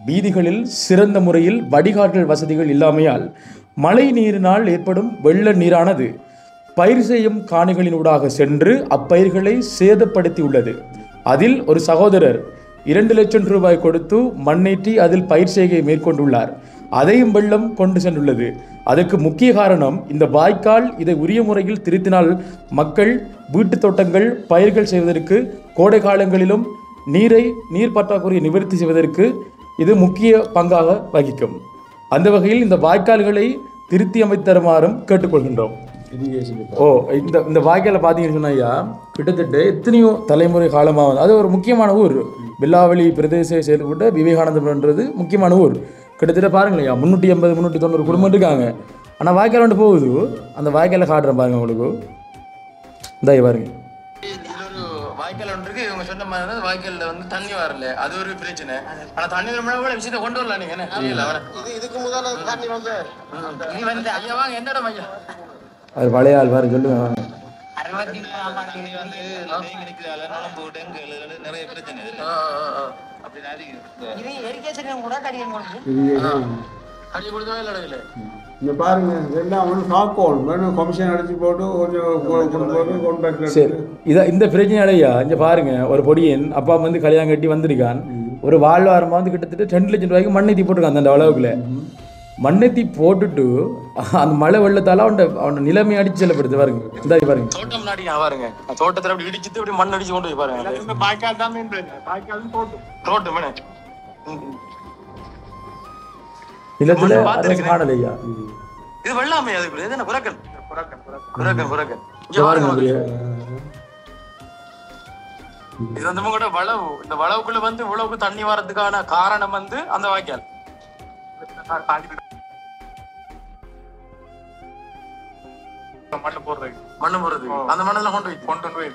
வீதிகளில் சிறந்த முறையில் வடிகாட்டல் வசதிகள் இல்லாமையால் மழை நீரினால் ஏற்படும் வெள்ள நீரானது பயிர் செய்யும் காணிகளினூடாக சென்று அப்பயிர்களை சேதப்படுத்தியுள்ளது. அதில் ஒரு சகோதரர் 2 லட்சம் ரூபாய் கொடுத்து மண்ணேற்றி அதில் பயிர் செய்கை மேற்கொண்டுள்ளார். அதையும் வெள்ளம் கொண்டு சென்றுள்ளது. அதற்கு முக்கிய காரணம் இந்த வாய்க்கால். இதை உரிய முறையில் திருத்தினால் மக்கள் வீட்டு தோட்டங்கள் பயிர்கள் செய்வதற்கு, கோடை காலங்களிலும் நீர் பற்றாக்குறையை நிவர்த்தி செய்வதற்கு இது முக்கிய பங்காக வகிக்கும். அந்த வகையில் இந்த வாய்க்கால்களை திருத்தி அமைத்து தருமாறும் கேட்டுக்கொள்கின்றோம். இந்த வாய்க்காலை பார்த்தீங்கன்னு சொன்னா ஐயா, கிட்டத்தட்ட எத்தனையோ தலைமுறை காலமாக அது ஒரு முக்கியமான ஊர். வெள்ளாவளி பிரதேச செயல்பட்ட விவேகானந்தபுரம்ன்றது முக்கியமான ஊர். கிட்டத்தட்ட பாருங்களேன் 380 390 குடும்பம் இருக்காங்க. ஆனால் வாய்க்கால் வந்து போகுது. அந்த வாய்க்காலை காட்டுறேன் பாருங்க உங்களுக்கு. இந்த பாருங்க வாய்க்கால் ஒன்று இருக்கு. இவங்க சொன்ன மாதிரி வாய்க்கால்ல வந்து தண்ணி வரல, அது ஒரு பிரச்சனை. ஆனா தண்ணி வர விஷயத்தை கொண்டு வரலாம் நீங்க. இதுக்கு முதல்ல தண்ணி வந்து ஐயா வாங்க எந்த இடம் ஐயா? அது வளையால் பாரு சொல்லுங்க. நிறைய பிரச்சனை இங்க பாருங்க எல்லாம் ஒன்று சாக்கோல் வேணும், கமிஷன் அடிச்சு போட்டு கொஞ்சம். சரி, இதான் இந்த பிரச்சனையா. இங்கே பாருங்க, ஒரு பொடியன் அப்பா வந்து கல்யாணம் கட்டி வந்திருக்கான். ஒரு வாழ்வாரமாக வந்து கிட்டத்தட்ட 2 லட்சம் ரூபாய்க்கு மண்ணெத்தி போட்டிருக்கான். அந்த அளவுக்குள்ள மண்ணெத்தி போட்டுட்டு அந்த மழை வெள்ளத்தால அவனோட நிலைமை அடிச்சு செல்லப்படுது. பாருங்க இந்த பாருங்க தோட்டம் நாடி பாருங்க, தோட்டத்தில் அப்படி இடிச்சுட்டு அப்படி மண் அடிச்சு கொண்டு போய் பாருங்க. வாய்க்கால் தான் தோட்டம் நிலத்துல காணலையா. இது வெள்ளாமை. அதுக்குள்ள இது என்ன புறக்கன் புறக்கன். இது வந்து உங்களோட வளவு. இந்த வளவுக்குள்ள வந்து இவ்வளவுக்கு தண்ணி வர்றதுக்கான காரணம் வந்து அந்த வாய்க்கால். மண்ணு போடுறது அந்த மண்ணெல்லாம் கொண்டு போய்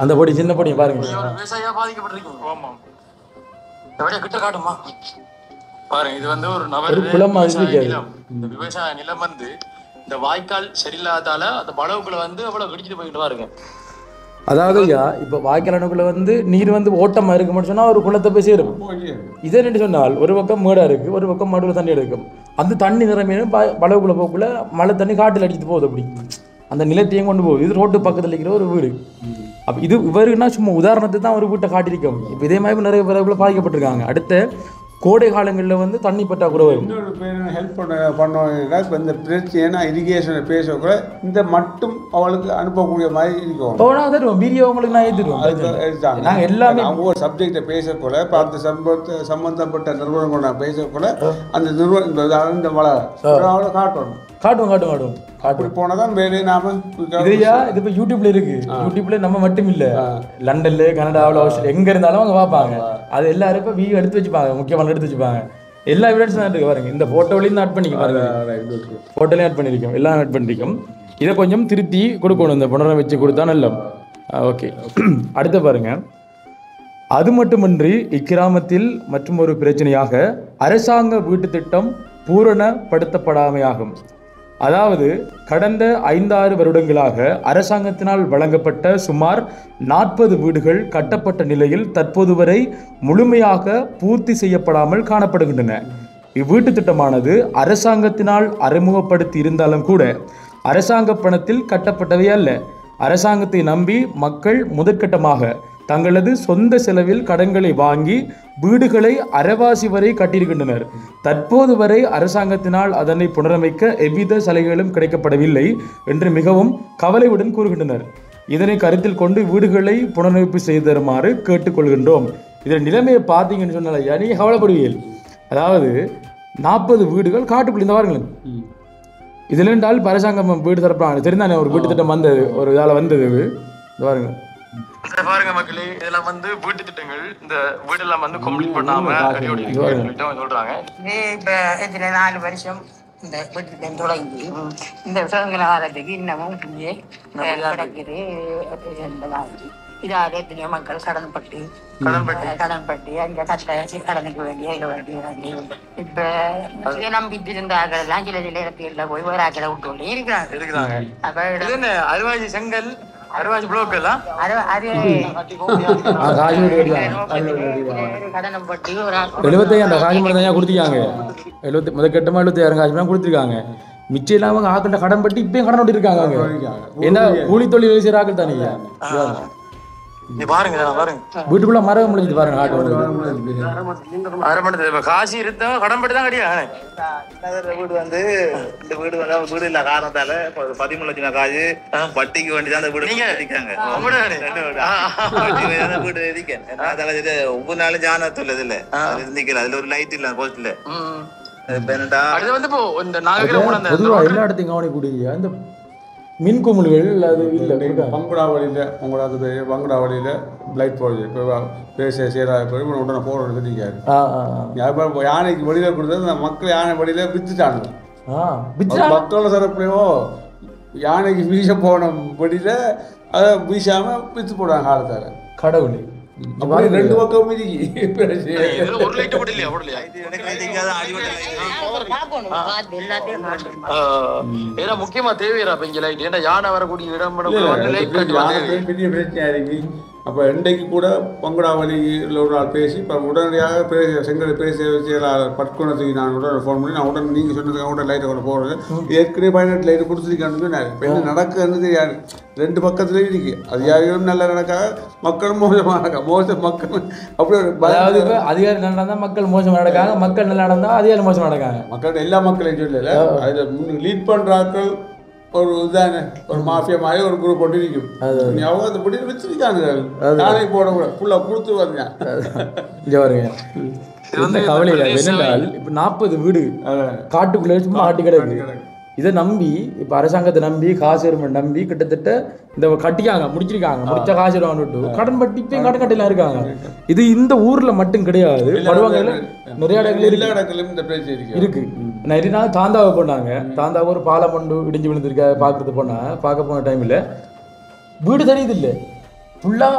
அந்த பொடி சின்ன பொடி பாருங்க. விவசாயியா பாதிக்கப்பட்டிருக்கீங்க. ஆமா எப்படியா கிட்ட காட்டுமா பாருங்க. இது வந்து ஒரு நபர் நிலம். இந்த விவசாய நிலம் வந்து இந்த வாய்க்கால் சரியில்லாதால அந்த பளவுக்குள்ள வந்து அவ்வளவு வெடிச்சிட்டு போயிட்டு பாருங்க. அதாவது ஐயா இப்போ வாய்க்காலனுக்குள்ள வந்து நீர் வந்து ஓட்டமா இருக்கு மட்டும் சொன்னா ஒரு குளத்தை போய் சேரும். இதே ரெண்டு சொன்னால் ஒரு பக்கம் மேடா இருக்கு, ஒரு பக்கம் மடுவில் தண்ணி எடுக்கும். அந்த தண்ணி நிறமையும் பளவுக்குள்ள போக்குள்ள மழை தண்ணி காட்டில் அடிச்சுட்டு போகுது. அப்படி அந்த நிலத்தையும் கொண்டு போகுது. இது ரோட்டு பக்கத்தில் இருக்கிற ஒரு வீடு. அப்போ இது இவருக்குன்னா சும்மா உதாரணத்துக்கு தான் ஒரு வீட்டை காட்டியிருக்கோம். இப்போ இதே மாதிரி நிறைய பேருக்குள்ள பாதிக்கப்பட்டிருக்காங்க. அடுத்த கோடை காலங்களில் வந்து தண்ணி பற்றாக்குறை வரும். இன்னொரு பேர் ஹெல்ப் பண்ணுவாங்கன்னா இப்போ இந்த பிரச்சனை இரிகேஷனை பேசக்கூட இந்த மட்டும் அவளுக்கு அனுப்பக்கூடிய மாதிரி இருக்கும். போனால் தருவோம் வீடியோ உங்களுக்கு நான் ஏற்றிடுவோம். நாங்கள் எல்லாமே அவங்க ஒரு சப்ஜெக்டை பேசக்கூட பார்த்து சம்பந்தப்பட்ட நிறுவனங்கள் நான் பேசக்கூட அந்த நிறுவனம் இந்த மழை அவளை காட்டணும். காட்டுவோம் அப்படி போனால் தான் வேலையை நாம இதையா இது இப்போ யூடியூப்ல இருக்கு. யூடியூப்ல நம்ம மட்டும் இல்லை, லண்டன்ல கனடாவில் ஆஸ்திரேலியா எங்கே இருந்தாலும் அவங்க பார்ப்பாங்க. அது எல்லாரும் இப்போ வீடியோ எடுத்து வச்சுப்பாங்க, முக்கியமான எடுத்து வச்சுப்பாங்க. எல்லா எவிடன்ஸும் தான் இருக்கு பாருங்க. இந்த ஃபோட்டோவிலையும் ஆட் பண்ணிக்க பாருங்க. ஃபோட்டோலையும் ஆட் பண்ணியிருக்கோம், எல்லாம் ஆட் பண்ணியிருக்கோம். இதை கொஞ்சம் திருத்தி கொடுக்கணும், இந்த புனரை வச்சு கொடுத்தா நல்ல. ஓகே, அடுத்து பாருங்க. அது மட்டுமின்றி இக்கிராமத்தில் மற்றும் ஒரு பிரச்சனையாக அரசாங்க வீட்டு திட்டம் பூரணப்படுத்தப்படாமையாகும். அதாவது கடந்த 5-6 வருடங்களாக அரசாங்கத்தினால் வழங்கப்பட்ட சுமார் 40 வீடுகள் கட்டப்பட்ட நிலையில் தற்போது வரை முழுமையாக பூர்த்தி செய்யப்படாமல் காணப்படுகின்றன. இவ்வீட்டு திட்டமானது அரசாங்கத்தினால் அறிமுகப்படுத்தி இருந்தாலும் கூட அரசாங்க பணத்தில் கட்டப்பட்டவை அல்ல. அரசாங்கத்தை நம்பி மக்கள் முதற்கட்டமாக தங்களது சொந்த செலவில் கடன்களை வாங்கி வீடுகளை அரைவாசி வரை கட்டியிருக்கின்றனர். தற்போது வரை அரசாங்கத்தினால் அதனை புனரமைக்க எவ்வித சலுகைகளும் கிடைக்கப்படவில்லை என்று மிகவும் கவலையுடன் கூறுகின்றனர். இதனை கருத்தில் கொண்டு வீடுகளை புனரமைப்பு செய்து தருமாறு கேட்டுக்கொள்கின்றோம். இதில் நிலைமையை பார்த்தீங்கன்னு சொன்னால நீங்க கவலைப்படுவீர்கள். அதாவது 40 வீடுகள் காட்டுக்குள்ள இந்த வாருங்களேன். இதுல இருந்தால் அரசாங்கம் வீடு தரப்பாங்க தெரிந்தானே, ஒரு வீட்டு திட்டம் வந்தது, ஒரு இதால வந்தது. இந்த பாருங்க பாருங்க மக்களே, இதெல்லாம் வந்து வீட்டு திட்டங்கள். இந்த வீடெல்லாம் வந்து கம்ப்ளீட் பண்ணாம சொல்றாங்க. இப்ப இதுல 4 வருஷம் இந்த வீட்டு திட்டம் தொடங்கி இந்த சுதந்திர காலத்துக்கு இன்னமும் இங்கே கிடக்குது. இதால எத்தனையோ மக்கள் கடன்பட்டு அங்க கட்டாச்சு கடனுக்கு வேண்டிய இப்ப இதை நம்பிட்டு இருந்தார்கள் எல்லாம் சில இடத்துல போய் ஒரு ஆக்களை விட்டு இருக்கிறாங்க. அருவாஜி செங்கல், அருவாஜி புளோக் எல்லாம் கடனம் பட்டி ஒரு 75 காசு மட்டும் தான் கொடுத்துருக்காங்க. 70 முதற்கட்டமா 75,000 காசு தான் கொடுத்துருக்காங்க. மிச்சம் இல்லாம அவங்க ஆக்கிட்ட கடன் பட்டு இப்பயும் கடன் விட்டு இருக்காங்க. ஏன்னா கூலி தொழில் செய்யற ஆக்கள் தானே. பாருங்க வீட்டுக்குள்ள மரம் முடிஞ்சு பாருங்க. காசு இருந்தா கடன் பட்டு தான் கிடையாது. வீடு வந்து இந்த வீடு வந்து வீடு இல்ல காரணத்தால 13 லட்சம் காசு வட்டிக்கு வேண்டிதான் அந்த வீடு இருக்காங்க. வீடு இருக்கேன் ஒவ்வொரு நாளும் ஜானத்துல இல்ல இருந்திக்கல. அதுல ஒரு லைட் இல்ல போஸ்ட்ல. எல்லா இடத்தையும் கவனிக்கூடிய இந்த மின் குமிழ்கள் அது இல்லை. பங்குடாவளியில் உங்களோட பேர் பங்குடாவளியில் லைட் போடுது. இப்போ பேச சேராக போய் உடனே போடுறது சொல்லிக்காரு. யானைக்கு வழியில் கொடுத்தது அந்த மக்கள் யானை வழியில் வித்துட்டாங்க. மக்களோட தரப்புலையோ யானைக்கு வீச போன வழியில் அதை வீசாமல் வித்து போடுவாங்க காலத்தால். கடவுளை அப்படி 2 பக்கம் முக்கியமா தேவையா யானை வரக்கூடிய இடம் பெரிய பிரச்சனையா இருக்கு. அப்போ இன்றைக்கு கூட பங்குடாவளியில் ஒரு ஆள் பேசி இப்போ உடனடியாக செங்கலை பேச செயலாளர் பட்குணத்துக்கு நான் உடனே ஃபோன் பண்ணி நான் உடனே நீங்கள் சொன்னதுக்காக உடனே லைட்டை கொண்டு போடுறேன். ஏற்கனவே 18 லைட்டு கொடுத்துருக்கான்னு சொன்னார். இப்போ என்ன நடக்குதுன்னு தெரியாது. 2 பக்கத்துலேயும் இருக்கு. அதிகாரிகளும் நல்லா நடக்காது, மக்களும் மோசமாக நடக்கா. மக்கள் அப்படி ஒரு அதிகாரி நல்லா நடந்தால் மக்கள் மோசமாக நடக்காங்க, மக்கள் நல்லா நடந்தால் அதிகாரி மோசமாக நடக்காங்க. மக்கள் எல்லா மக்களையும் சொல்லலை. அதில் லீட் பண்ணுறாக்கள் ஒரு இதான ஒரு மாஃபியா மாதிரி ஒரு குரூப் ஒன்று இருக்கும். அவங்க அந்த முடிவு வச்சிருக்காங்க. நாளைக்கு போட கூட ஃபுல்லாக கொடுத்து வந்தீங்க. இங்கே வருங்க. கவலை இல்லை. என்னென்றால் இப்போ 40 வீடு காட்டுக்குள்ளே சும்மா ஆட்டி கிடக்கு. இதை நம்பி இப்போ அரசாங்கத்தை நம்பி காசு நம்பி கிட்டத்தட்ட இந்த கட்டிக்காங்க முடிச்ச காசு விட்டு கடன் பட்டி கடன் கட்டிலாம் இருக்காங்க. இது இந்த ஊர்ல மட்டும் கிடையாது, நிறைய இடங்களிலும் இந்த பிரச்சனை இருக்கு. நிறைய நாள் தாந்தாவை போனாங்க, தாந்தாவை ஒரு பாலம் கொண்டு இடிஞ்சு விழுந்திருக்க பார்க்கறது பார்க்க போன டைம்ல வீடு தெரியுது இல்லை, ஃபுல்லா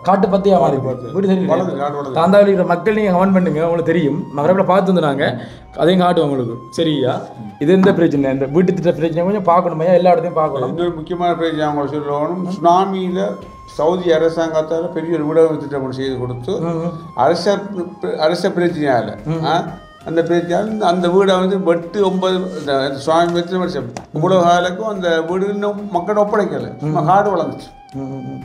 காட்டு பத்தியா மாறி வீடு தெரியும். தாந்தாவில் இருக்கிற மக்கள் நீங்க கமெண்ட் பண்ணுங்க, உங்களுக்கு தெரியும். மகரப்பில் பார்த்து வந்துனாங்க, அதையும் காட்டும் உங்களுக்கு. சரியா, இது எந்த பிரச்சனை, இந்த வீட்டு திட்ட பிரச்சனை கொஞ்சம் பார்க்கணுமா, எல்லா இடத்தையும் பார்க்கணும். இன்னொரு முக்கியமான பிரச்சனை அவங்க சொல்லணும், சுனாமியில சவுதி அரசாங்கத்தால் பெரிய ஒரு ஊடக திட்டம் செய்து கொடுத்து அரச பிரச்சனையால அந்த பிரச்சனை அந்த வீடை வந்து 8-9 சுவாமி வருஷம் இவ்வளவு காலக்கும் அந்த வீடு இன்னும் மக்கள் ஒப்படைக்கலை, காடு வளர்ந்துச்சு.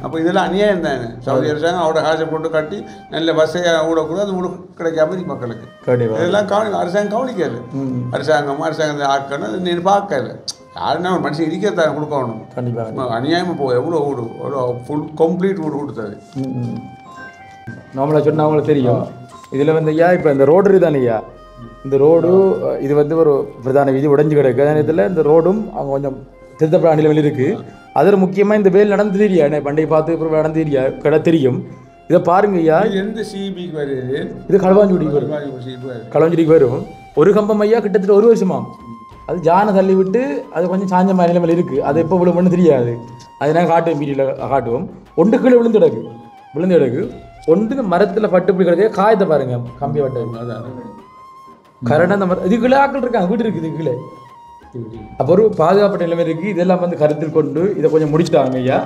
அப்போ இதெல்லாம் அநியாயம் தானே. சவுதி அரசாங்கம் அவரோட காசை போட்டு கட்டி நல்ல வசதியாக ஊடக்கூட அது ஊட கிடைக்காம இருக்கு மக்களுக்கு. இதெல்லாம் அரசாங்கம் கவனிக்கல, அரசாங்கத்தை ஆக்கணும் நீ பார்க்கல. யாருன்னா ஒரு மனுஷன் இருக்கிறத கொடுக்கணும். அநியாயமாக போகுது, எவ்வளோ வீடு எவ்வளோ ஃபுல் கம்ப்ளீட் வீடு கொடுத்தாரு. நம்மளை சொன்னால் அவங்களுக்கு தெரியும். இதில் வந்து ஐயா இப்போ இந்த ரோடு இருக்குதானே ஐயா, இந்த ரோடு இது வந்து ஒரு பிரதான வீதி உடைஞ்சு கிடக்கு. அதே நேரத்தில் இந்த ரோடும் அவங்க கொஞ்சம் திருத்தப்பட நிலைமையில் இருக்குது. அதில் முக்கியமாக இந்த வேல் நடந்து தெரியா, பண்டைய பார்த்து நடந்து தெரியா கடை தெரியும். இதை பாருங்க ஐயா, எந்த சிபிக்கு வருது, இது களவாஞ்சுடிக்கு வரும், களவாஞ்சுடிக்கு வரும். ஒரு கம்பம் ஐயா கிட்டத்தட்ட 1 வருஷமா அது ஜானை தள்ளி விட்டு அது கொஞ்சம் சாஞ்ச மாதிரி நிலைமையில் இருக்குது. அது எப்போ விழுவுன்னு தெரியாது, அது நாங்கள் காட்டுவோம், வீடியோவில் காட்டுவோம். ஒன்று கீழே விழுந்து கிடக்கு ஒன்று மரத்தில் பட்டு போய் கிடக்கு. காயத்தை பாருங்க, கம்பி வட்ட கரெக்டாக அந்த மரம் இதுக்குள்ளே ஆக்கள் இருக்காங்க, வீடு இருக்குது இதுக்குள்ளே. அப்போ ஒரு பாதுகாப்பு நிலைமை இருக்கு. இதெல்லாம் வந்து கருத்தில் கொண்டு இதை கொஞ்சம் முடிச்சுட்டாங்க ஐயா.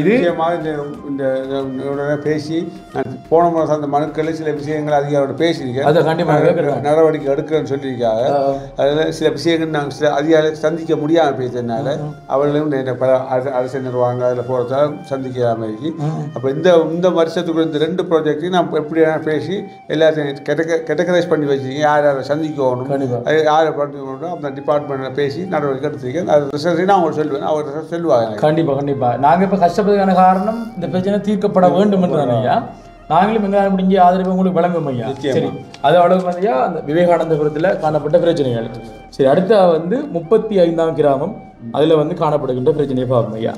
இது பேசி போன முறை அந்த மனுக்கள் சில விஷயங்கள் அதிகாரோட பேசியிருக்கேன், அதை கண்டிப்பாக நடவடிக்கை எடுக்கிறேன்னு சொல்லியிருக்காங்க. அதில் சில விஷயங்கள் நாங்கள் சில அதிகாரிகளை சந்திக்க முடியாமல் பேசுறதுனால அவர்களும் பல அரசு நிர்வாகம் அதில் போகிறதால சந்திக்காமல் இருக்கு. அப்போ இந்த வருஷத்துக்குள்ள இந்த 2 ப்ராஜெக்டையும் நான் எப்படியான பேசி எல்லாத்தையும் கேட்டகரைஸ் பண்ணி வச்சுருக்கேன். யார் யாரை சந்திக்கணும், யாரை பார்த்துக்கணும், அந்த டிபார்ட்மெண்ட்டில் பேசி நடவடிக்கை எடுத்திருக்கேன். அது ரிசல்ட் நான் அவங்க சொல்லுவேன், அவர் சொல்லுவாங்க. கண்டிப்பாக நாங்கள் இப்போ கஷ்டப்படுறதுக்கான காரணம் இந்த பிரச்சனை தீர்க்கப்பட வேண்டும் என்று தானே ஐயா. நாங்களும் எங்களால் முடிஞ்ச ஆதரவு உங்களுக்கு வழங்கும் ஐயா. சரி, அது அவ்வளவு ஐயா அந்த விவேகானந்தபுரத்தில் காணப்பட்ட பிரச்சனைகள். சரி, அடுத்த வந்து 35ஆம் கிராமம், அதில் வந்து காணப்படுகின்ற பிரச்சனையை பார்ப்போம் ஐயா.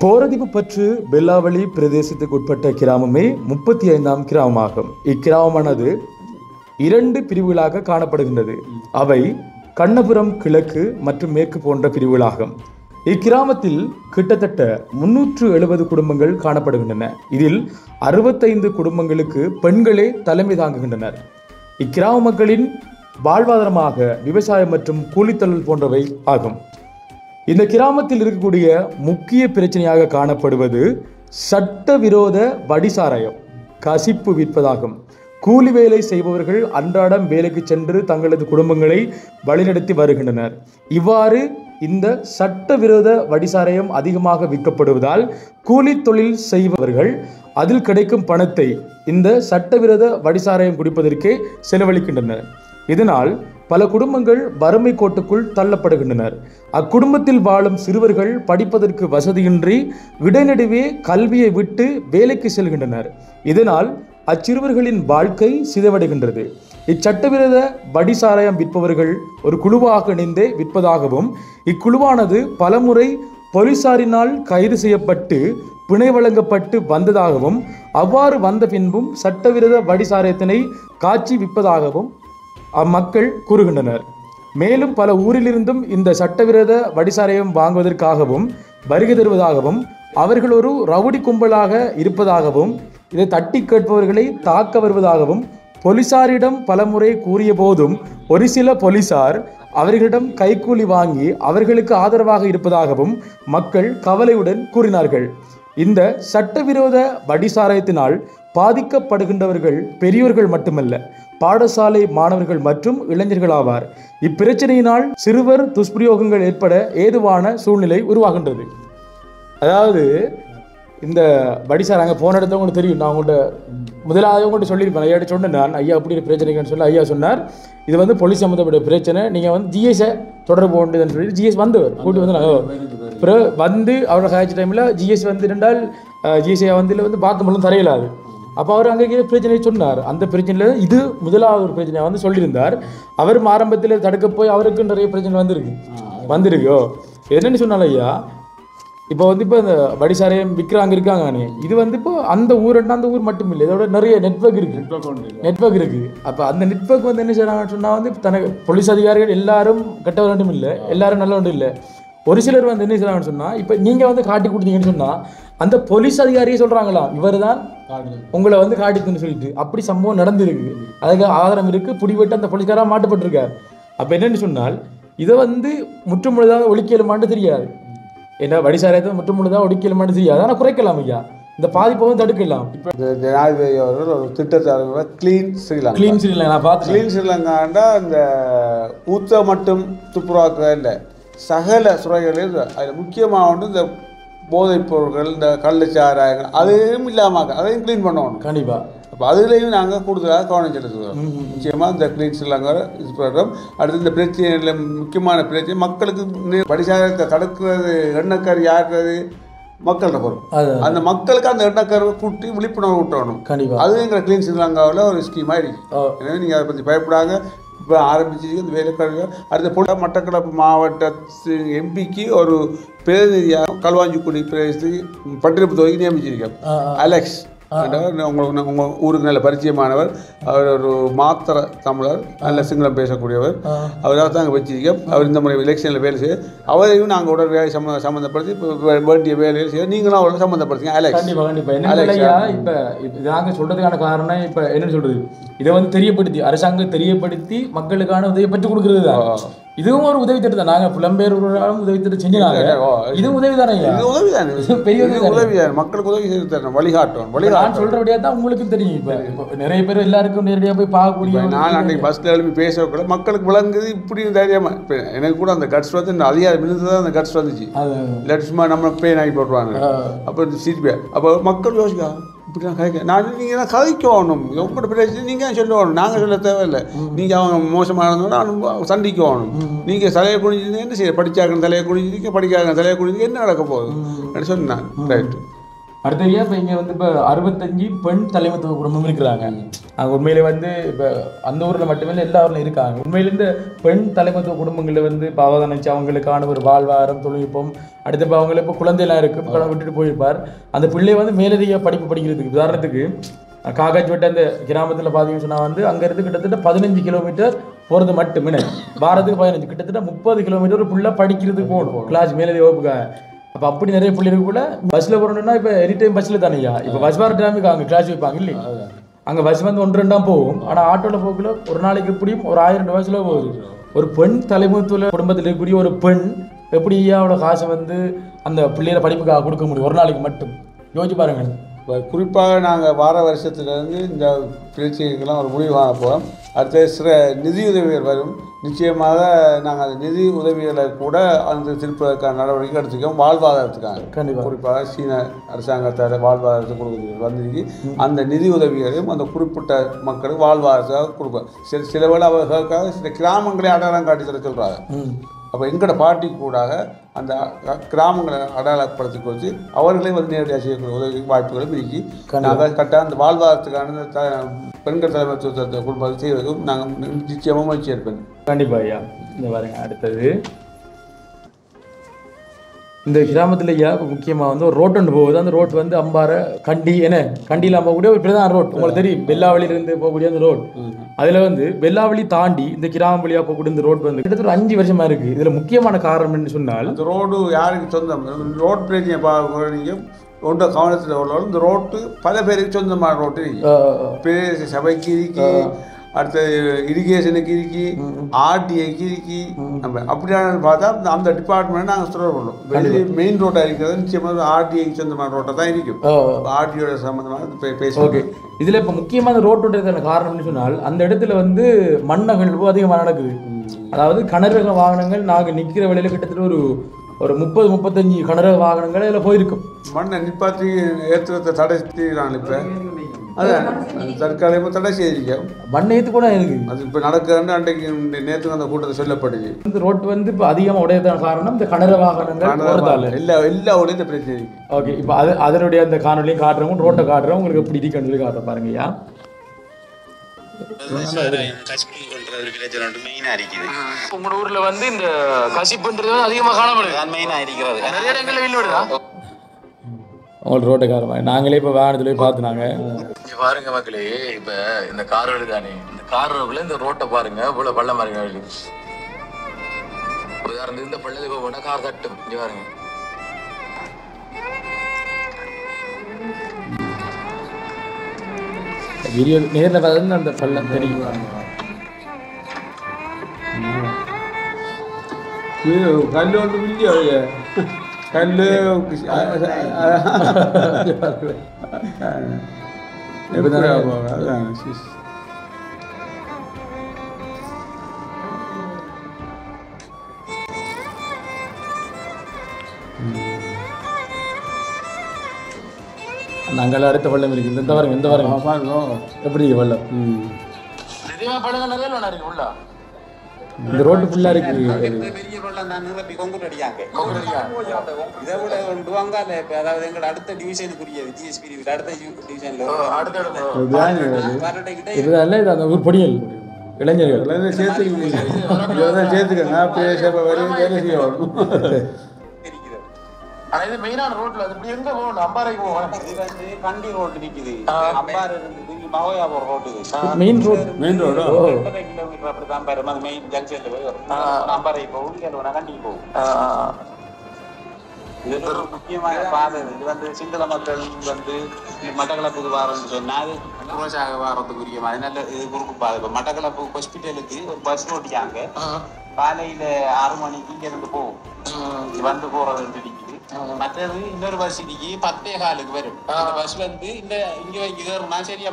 போரதிப்பு பற்று பெல்லாவளி பிரதேசத்துக்கு உட்பட்ட கிராமமே 35ஆம் கிராமமாகும். இக்கிராமமானது 2 பிரிவுகளாக காணப்படுகின்றது. அவை கண்ணபுரம் கிழக்கு மற்றும் மேற்கு போன்ற பிரிவுகளாகும். இக்கிராமத்தில் கிட்டத்தட்ட 370 குடும்பங்கள் காணப்படுகின்றன. இதில் 65 குடும்பங்களுக்கு பெண்களே தலைமை தாங்குகின்றனர். இக்கிராம மக்களின் வாழ்வாதாரமாக விவசாயம் மற்றும் கூலித்தொழில் போன்றவை ஆகும். இந்த கிராமத்தில் இருக்கக்கூடிய முக்கிய பிரச்சனையாக காணப்படுவது சட்டவிரோத வடிசாராயம், கசிப்பு விற்பதாகும். கூலி வேலை செய்பவர்கள் அன்றாடம் வேலைக்கு சென்று தங்களது குடும்பங்களை வழிநடத்தி வருகின்றனர். இவ்வாறு இந்த சட்டவிரோத வடிசாராயம் அதிகமாக விற்கப்படுவதால் கூலி தொழில் செய்பவர்கள் அதில் கிடைக்கும் பணத்தை இந்த சட்டவிரோத வடிசாராயம் குடிப்பதற்கே செலவழிக்கின்றனர். இதனால் பல குடும்பங்கள் வறுமை கோட்டுக்குள் தள்ளப்படுகின்றனர். அக்குடும்பத்தில் வாழும் சிறுவர்கள் படிப்பதற்கு வசதியின்றி இடைநடுவே கல்வியை விட்டு வேலைக்கு செல்கின்றனர். இதனால் அச்சிறுவர்களின் வாழ்க்கை சிதைவடைகின்றது. இச்சட்டவிரோத வடிசாராயம் விற்பவர்கள் ஒரு குழுவாக இணைந்தே விற்பதாகவும், இக்குழுவானது பலமுறை போலீசாரினால் கைது செய்யப்பட்டு பிணை வழங்கப்பட்டு வந்ததாகவும், அவ்வாறு வந்த பின்பும் சட்டவிரோத வடிசாராயத்தினை காட்சி விற்பதாகவும் அம்மக்கள் கூறுகின்றனர். மேலும் பல ஊரிலிருந்தும் இந்த சட்டவிரோத வடிசாராயம் வாங்குவதற்காகவும் வருகை தருவதாகவும், அவர்கள் ஒரு ரவுடி கும்பலாக இருப்பதாகவும், இதை தட்டி கேட்பவர்களை தாக்க வருவதாகவும் போலீசாரிடம் பலமுறை கூறிய போதும் ஒரு சில போலீசார் அவர்களிடம் கைக்கூலி வாங்கி அவர்களுக்கு ஆதரவாக இருப்பதாகவும் மக்கள் கவலையுடன் கூறினார்கள். இந்த சட்டவிரோத வடிசாராயத்தினால் பாதிக்கப்படுகின்றவர்கள் பெரியோர்கள் மட்டுமல்ல, பாடசாலை மாணவர்கள் மற்றும் இளைஞர்கள் ஆவார். இப்பிரச்சனையினால் சிறுவர் துஷ்பிரயோகங்கள் ஏற்பட ஏதுவான சூழ்நிலை உருவாகின்றது. அதாவது இந்த வடிசார் அங்கே போன இடத்த உங்களுக்கு தெரியும். நான் உங்கள்கிட்ட முதலாவது உங்கள்கிட்ட சொல்லியிருப்பேன், ஐயா சொன்னேன் நான், ஐயா அப்படி பிரச்சனைன்னு சொல்லி ஐயா சொன்னார், இது வந்து போலீஸ் சம்மந்தப்பட்ட பிரச்சனை, நீங்கள் வந்து ஜிஎஸை தொடர்பு கொண்டுன்னு சொல்லி ஜிஎஸ் வந்தவர் கூட்டி வந்து அப்புறம் வந்து அவரோட காய்ச்சல் டைமில் ஜிஎஸ் வந்து ரெண்டால் ஜிஎஸ்ஐ வந்து பார்க்க முடியும் தரையிலாது. அப்போ அவர் அங்கே பிரச்சனையை சொன்னார். அந்த பிரச்சனையில் இது முதலாவது ஒரு பிரச்சனையை வந்து சொல்லியிருந்தார். அவரும் ஆரம்பத்தில் தடுக்க போய் அவருக்கு நிறைய பிரச்சனை வந்திருக்கோ என்னென்னு சொன்னாலும் ஐயா, இப்போ வந்து இப்போ இந்த வடிசாரையும் விற்கிறாங்க இருக்காங்க. இது வந்து இப்போ அந்த ஊர் மட்டும் இல்லை, இதோட நிறைய நெட்வொர்க் இருக்குது. அப்போ அந்த நெட்வொர்க் வந்து என்ன செய்யறாங்கன்னு சொன்னால் வந்து தனக்கு போலீஸ் அதிகாரிகள் எல்லாரும் கெட்ட வேண்டும் இல்லை, எல்லாரும் நல்ல ஒன்றும் இல்லை. ஒரு சிலர் வந்து என்ன செய்யறாங்கன்னு சொன்னால், இப்போ நீங்கள் வந்து காட்டி கொடுத்தீங்கன்னு சொன்னால் அந்த போலீஸ் அதிகாரியே சொல்கிறாங்களா இவர் தான் உங்களை வந்து காட்டித்துன்னு சொல்லிட்டு அப்படி சம்பவம் நடந்திருக்கு. அதுக்கு ஆதாரம் இருக்குது, பிடிபட்டு அந்த போலீஸ்காராக மாட்டப்பட்டிருக்கார். அப்போ என்னென்னு சொன்னால் இதை வந்து முற்றுமுழுதாக ஒழிக்கலுமான்னு தெரியாது. ஏன்னா வடிசாரத்தை முற்றுமுழுதாக ஒழிக்கலுமான்னு தெரியாது, ஆனால் குறைக்கலாம் ஐயா, இந்த பாதிப்பை வந்து தடுக்கலாம். இப்போ ஜனாதிபதி அவர்கள் ஒரு திட்டத்தை கிளீன் ஸ்ரீலங்கா நான் பார்த்து கிளீன் ஸ்ரீலங்காண்டா அந்த ஊத்த மட்டும் துப்புரவாக்க இல்லை, சகல சுரைகளில் அதில் முக்கியமாக வந்து இந்த போதைப் பொருட்கள், இந்த கள்ளச்சாராயங்கள் அதையும் இல்லாமல் அதையும் க்ளீன் பண்ணணும் கண்டிப்பாக. அப்போ அதுலேயும் நாங்கள் கூடுதலாக கவனம் செலுத்துகிறோம். நிச்சயமாக இந்த கிளீன் ஸ்ரீலங்கா இது பண்ணுறோம். அடுத்து இந்த பிரச்சனையில் முக்கியமான பிரச்சனை மக்களுக்கு படிசாரத்தை தடுக்கிறது, எண்ணக்கரு யாருறது மக்கள்கிட்ட பொறுப்பு. அந்த மக்களுக்கு அந்த எண்ணக்கருவை கூட்டி விழிப்புணர்வு விட்டணும். கண்டிப்பாக அது எங்களை கிளீன் ஸ்ரீலங்காவில் ஒரு ஸ்கீமாக இருக்குது. எனவே நீங்கள் அதை பற்றி பயப்படாங்க. இப்போ ஆரம்பிச்சிருக்கு இந்த வேலைக்கல்வி. அடுத்த மட்டக்களப்பு மாவட்ட எம்பிக்கு ஒரு பிரதிநிதியாக களுவாஞ்சிக்குடி பிரதேசத்துக்கு பட்டிருப்பு தொகுதி நியமிச்சிருக்கேன். அலெக்ஸ் உங்களுக்கு உங்கள் ஊருக்கு நல்ல பரிச்சயமானவர். அவர் ஒரு மாத்திர தமிழர், நல்ல சிங்களம் பேசக்கூடியவர். அவராக தான் அங்கே வச்சிருக்கோம். அவர் இந்த முறை எலெக்ஷனில் வேலை செய்ய அவரையும் நாங்கள் உடல் வேலை சம்மந்தப்படுத்தி இப்போ வேண்டிய வேலையை செய்ய நீங்களும் அவரோட சம்மந்தப்படுத்திங்க. அலெக்ஸ் கண்டிப்பாக இப்போ இது நாங்கள் சொல்கிறதுக்கான காரணம் இப்போ என்னென்னு சொல்கிறது, இதை வந்து தெரியப்படுத்தி அரசாங்கம் தெரியப்படுத்தி மக்களுக்கான உதவியை பெற்றுக் கொடுக்குறது தான். இதுவும் ஒரு உதவி திட்டம் தான். நாங்கள் புலம்பெயர் உதவி திட்டம் செஞ்சுனாங்க, இதுவும் உதவி தானே, உதவி தானே, பெரிய உதவி தானே, மக்களுக்கு உதவி செய்து தரணும், வழிகாட்டும். நான் சொல்கிறபடியாக தான் உங்களுக்கு தெரியும். இப்போ நிறைய பேர் எல்லாருக்கும் நேரடியாக போய் பார்க்கக்கூடிய. நான் அன்றைக்கு பஸ்ஸில் எழுப்பி பேசக்கூட மக்களுக்கு விளங்குது இப்படி தைரியமாக. இப்போ எனக்கு கூட அந்த கட்ஸ் வந்து அதிகாரம் மினிந்து தான் அந்த கட்ஸ் வந்துச்சு. இல்லாட்டி சும்மா நம்ம பேன் ஆகி போட்டுருவாங்க. அப்போ சிரிப்பே அப்போ மக்கள் யோசிக்கா இப்படி நான் கதைக்க நான் நீங்கள் தான் கதைக்கணும். உங்களோட பிரச்சனை நீங்கள் சொல்லணும், நாங்கள் சொல்ல தேவையில்லை. நீங்கள் அவங்க மோசமானதுன்னா சண்டிக்கணும். நீங்கள் தலையை குடிஞ்சு என்ன செய்ய, படித்தாங்க தலையை குடிஞ்சிருக்க, படிக்காங்க தலையை குடிஞ்சிருக்க, என்ன நடக்க போகுது சொன்னான். ரைட்டு. அடுத்தடியாக இப்போ இங்கே வந்து இப்போ 65 பெண் தலைமைத்துவ குடும்பம் இருக்கிறாங்க. அங்கே உண்மையிலே வந்து இப்போ அந்த ஊரில் மட்டுமே எல்லா ஊரிலும் இருக்காங்க. உண்மையில இந்த பெண் தலைமைத்துவ குடும்பங்களில் வந்து இப்போ அவதானிச்சு அவங்களுக்கான ஒரு வாழ்வாரம் தொழில்நுட்பம். அடுத்து இப்போ அவங்கள இப்போ குழந்தையெல்லாம் இருக்குது, குழந்தை விட்டுட்டு போயிருப்பார். அந்த பிள்ளை வந்து மேலதிக படிப்பு படிக்கிறதுக்கு உதாரணத்துக்கு காகாஜ்வட்ட அந்த கிராமத்தில் பார்த்தீங்கன்னு சொன்னால் வந்து அங்கேருந்து கிட்டத்தட்ட 15 கிலோமீட்டர் போகிறது மட்டுமே, வாரத்துக்கு 15, கிட்டத்தட்ட 30 கிலோமீட்டர் ஃபுல்லாக படிக்கிறதுக்கு போகணும் கிளாஸ் மேலதிக வகுப்புக்காக. அப்போ அப்படி நிறைய பிள்ளைங்க கூட பஸ்ஸில் போகணுன்னா இப்போ எனி டைம் பஸ்ஸில் தானேயா, இப்போ பஸ் வர டைமுக்கு அங்கே கிளாஸ் வைப்பாங்க இல்லையா, அங்கே பஸ் வந்து 1-2 போகும். ஆனால் ஆட்டோவில் போகல ஒரு நாளைக்கு எப்படியும் ஒரு 1000 பஸ்ஸில் போகுது. ஒரு பெண் தலைமைத்துவ குடும்பத்தில் இருக்கக்கூடிய ஒரு பெண் எப்படி அவ்வளோ காசை வந்து அந்த பிள்ளைகளை படிப்புக்காக கொடுக்க முடியும் ஒரு நாளைக்கு மட்டும்? யோசிச்சு பாருங்கள். இப்போ குறிப்பாக நாங்கள் வார வருஷத்துலேருந்து இந்த பிரச்சனைக்கெல்லாம் ஒரு முடிவு காண போகிறோம். அடுத்த சில நிதியுதவிகள் வரும். நிச்சயமாக நாங்கள் அந்த நிதி உதவிகளை கூட அந்த திருப்பதற்கான நடவடிக்கை எடுத்துக்கோம். வாழ்வாதாரத்துக்காக கண்டிப்பாக குறிப்பாக சீன அரசாங்கத்தால் வாழ்வாதாரத்தை கொடுக்குறது வந்திருக்கு. அந்த நிதி உதவிகளையும் அந்த குறிப்பிட்ட மக்களுக்கு வாழ்வாதாரத்துக்காக கொடுப்போம். சில வேளை அவர்களுக்காக சில கிராமங்களை அடையாளம் காட்டி தர சொல்கிறாங்க. அப்போ எங்களோட பார்ட்டி கூடாக அந்த கிராமங்களை அடையாளப்படுத்தி கொடுத்து அவர்களே வந்து நேரடியாக செய்யக்கூடிய உதவி வாய்ப்புகளை பிரிக்கி நாங்கள் கட்ட அந்த வாழ்வாதாரத்துக்கான பெண்கள் தலைமைத்துவத்தை குடும்பத்தை செய்வதும் நாங்கள் நிச்சயமாக முயற்சி எடுப்பேன். கண்டிப்பாக ஐயா. இந்த பாருங்க, அடுத்தது இந்த கிராமத்தில் ஐயா முக்கியமாக வந்து ஒரு ரோட் ஒன்று போகுது. அந்த ரோட் வந்து அம்பாறை கண்டி கண்டியில் போகக்கூடிய ஒரு பிரதான ரோட் உங்களுக்கு தெரியும். வெள்ளாவளியிலிருந்து போகக்கூடிய அந்த ரோட், அதில் வந்து வெள்ளாவளி தாண்டி இந்த கிராம வழியாக போகக்கூடிய இந்த ரோட் வந்து கிட்டத்தட்ட 5 வருஷமாக இருக்குது. இதில் முக்கியமான காரணம் என்ன சொன்னால் இந்த ரோடு யாருக்கு சொந்தம், ரோட் பிரச்சனை நீங்கள் ஒன்றை கவனத்தில் உள்ளவர்கள் இந்த ரோட்டு பல பேருக்கு சொந்தமான ரோட்டு பேர் சபைக்கு இருக்கி, அடுத்த இரிகேஷனுக்கு இருக்கி, ஆர்டிஐக்கு இருக்கி. நம்ம அப்படியான பார்த்தா அந்த டிபார்ட்மெண்ட் நாங்கள் தொடர்பு கொள்ளும். வெளியே மெயின் ரோட்டாக இருக்கிறது நிச்சயமாக ஆர்டிஐக்கு சொந்தமான ரோட்டை தான் இருக்கும். ஆர்டியோட சம்மந்தமாக பேச. ஓகே, இதில் இப்போ முக்கியமான ரோட்டுன்றதுக்கான காரணம்னு சொன்னால் அந்த இடத்துல வந்து மண்ணகழ்வு அதிகமாக நடக்குது. அதாவது கனரக வாகனங்கள் நாங்கள் நிற்கிற வேலையில் கிட்டத்தட்ட ஒரு 30-35 கனரக வாகனங்கள் இதில் போயிருக்கும். மண்ணை நிப்பாற்றி ஏற்றுறதை தடை செய்கிறாங்க. இப்போ அதான் தற்காலிகமாக தடை செய்திருக்கோம். மண் ஏற்று கூட இருக்கு. அது இப்போ நடக்குதுன்னு அன்றைக்கு நேற்று அந்த கூட்டத்தில் சொல்லப்பட்டுச்சு. இந்த ரோட்டு வந்து இப்போ அதிகமாக உடையதான காரணம் இந்த கனர வாகனங்கள் போகிறதால எல்லா உடையும் இந்த பிரச்சனை இருக்கு. ஓகே, இப்போ அதனுடைய அந்த காணொலியும் காட்டுறவங்க ரோட்டை காட்டுறோம் உங்களுக்கு எப்படி இருக்குன்னு சொல்லி காட்டுற பாருங்கய்யா. உங்களோட ஊர்ல வந்து இந்த கசிப்புன்றது அதிகமாக காணப்படுது. நிறைய இடங்கள்ல வீடு விடுதா உங்களுக்கு ரோட்டை காரணமாக நாங்களே இப்போ வாகனத்துல போய் பார்த்துனாங்க. இங்க பாருங்க மக்களே, இப்ப இந்த கார் தானே, இந்த கார் இந்த ரோட்டை பாருங்க இவ்வளவு பள்ளமா இருக்கு. உதாரணத்துக்கு இந்த பள்ளத்துக்கு போனா கார் தட்டும். இங்க பாருங்க, வீடியோ நேரில் பார்த்தா அந்த பள்ளம் தெரியும். கல் ஒன்று இல்லையோ, கல் நாங்கள் அடுத்த பள்ளம் இருக்கு. இந்த பாருங்க, இந்த பாருங்க எப்படி வெள்ளம். பழங்கள் நிறைய இருக்கு உள்ள. இந்த ரோட்டு ஃபுல்லா இருக்கு. பெரிய வெள்ளம் தான் நிரப்பி கொங்குட்டு அடியாங்க. இதை விட விடுவாங்க. அதாவது எங்கள் அடுத்த டிவிஷனுக்குரிய ஜிஎஸ்பி அடுத்த டிவிஷன்ல இதுதான் இது அந்த ஊர் பொடியல் இளைஞர்கள் சேர்த்துக்கங்க வேலை செய்ய ஆனா இது மெயினான ரோட்ல அது இப்படி எங்க போகணும்? அம்பாறைக்கு போகணும். இது வந்து கண்டி ரோடு நிக்குது. அம்பாறை இருந்து மகோயாபுரம் ரோடு மெயின் ரோடு. 2.5 கிலோமீட்டர் அப்படிதான் பாரு. அது மெயின் ஜங்ஷன்ல போய் அம்பாறை போகும். இங்க கண்டி போகும். இது ஒரு முக்கியமான பாதை. இது வந்து சிங்கள மக்கள் வந்து மட்டக்களப்புக்கு வாரம்னு சொன்னா அது விவசாய வாரத்துக்குரிய மாதிரி நல்ல இது குறுக்கு பாதை. இப்போ மட்டக்களப்பு ஹாஸ்பிட்டலுக்கு ஒரு பஸ் ஓட்டிக்காங்க. காலையில 6 மணிக்கு இங்க இருந்து போகும். வந்து போறது இருக்குது. மற்றது இன்னொரு பஸ் இன்னைக்கு 10:15 வரும். இந்த பஸ் வந்து இந்த இங்க வைக்கிறதுனா சரி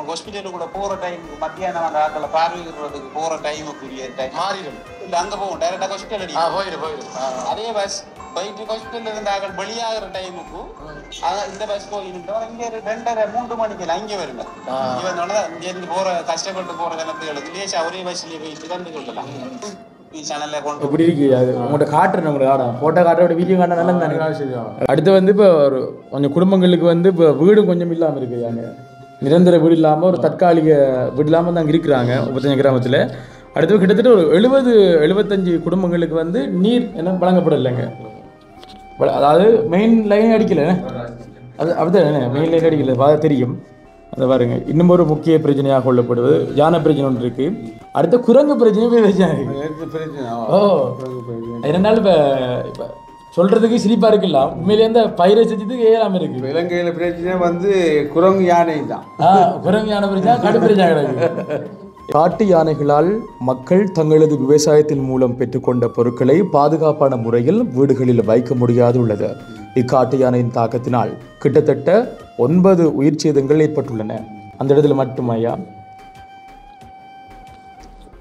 ஹாஸ்பிட்டலுக்கு கூட போற டைம் மத்தியானம் அந்த ஆட்களை பார்வையிடுறதுக்கு போற டைமுக்குரிய டைம் மாறிடும். இல்ல அங்க போகும் டைரக்டா ஹாஸ்பிட்டல் அடி போயிடும். அதே பஸ் போயிட்டு ஹாஸ்பிட்டல் இருந்து ஆக்கள் வெளியாகிற டைமுக்கு இந்த பஸ் போயிட்டோம். இங்க 2:30-3 மணிக்கு இங்க வருங்க. இங்க வந்தோட இங்க இருந்து போற கஷ்டப்பட்டு போற ஜனத்துகளுக்கு லேசா ஒரே பஸ்லயே போயிட்டு கண்டு கொள்ளலாம். எப்படி இருக்கு அது உங்கள்கிட்ட காட்டுறேன். உங்களுக்கு காட்டுறேன் ஃபோட்டோ காட்டுறோட வீடியோ காட்ட நல்லா தானே. அடுத்து வந்து இப்போ ஒரு கொஞ்சம் குடும்பங்களுக்கு வந்து இப்போ வீடும் கொஞ்சம் இல்லாமல் இருக்குது. அங்கே நிரந்தர வீடு இல்லாமல் ஒரு தற்காலிக வீடு இல்லாமல் தான் இருக்கிறாங்க 35 கிராமத்தில். அடுத்து கிட்டத்தட்ட ஒரு 70-75 குடும்பங்களுக்கு வந்து நீர் என்ன வழங்கப்படலைங்க. அதாவது மெயின் லைன் அடிக்கலை. அது அப்படிதான் மெயின் லைன் அடிக்கலை. பார்த்தா தெரியும். அதை பாருங்க. இன்னும் ஒரு முக்கிய பிரச்சனையாக கொள்ளப்படுவது யானை பிரச்சனை ஒன்று இருக்கு. அடுத்த குரங்கு பிரச்சனை போய் வச்சாங்க. ஓ 2 நாள் இப்போ சொல்றதுக்கு சிரிப்பா இருக்குல்ல. உண்மையிலே இந்த பயிரை செஞ்சதுக்கு ஏறாம இருக்கு. இலங்கையில பிரச்சனை வந்து குரங்கு யானை தான். குரங்கு யானை பிரச்சனை கடு பிரச்சனை கிடையாது. காட்டு யானைகளால் மக்கள் தங்களது விவசாயத்தின் மூலம் பெற்றுக்கொண்ட பொருட்களை பாதுகாப்பான முறையில் வீடுகளில் வைக்க முடியாது உள்ளது. இக்காட்டு யானையின் தாக்கத்தினால் கிட்டத்தட்ட 9 உயிர் சேதங்கள் ஏற்பட்டுள்ளன. அந்த இடத்துல மட்டும் ஐயா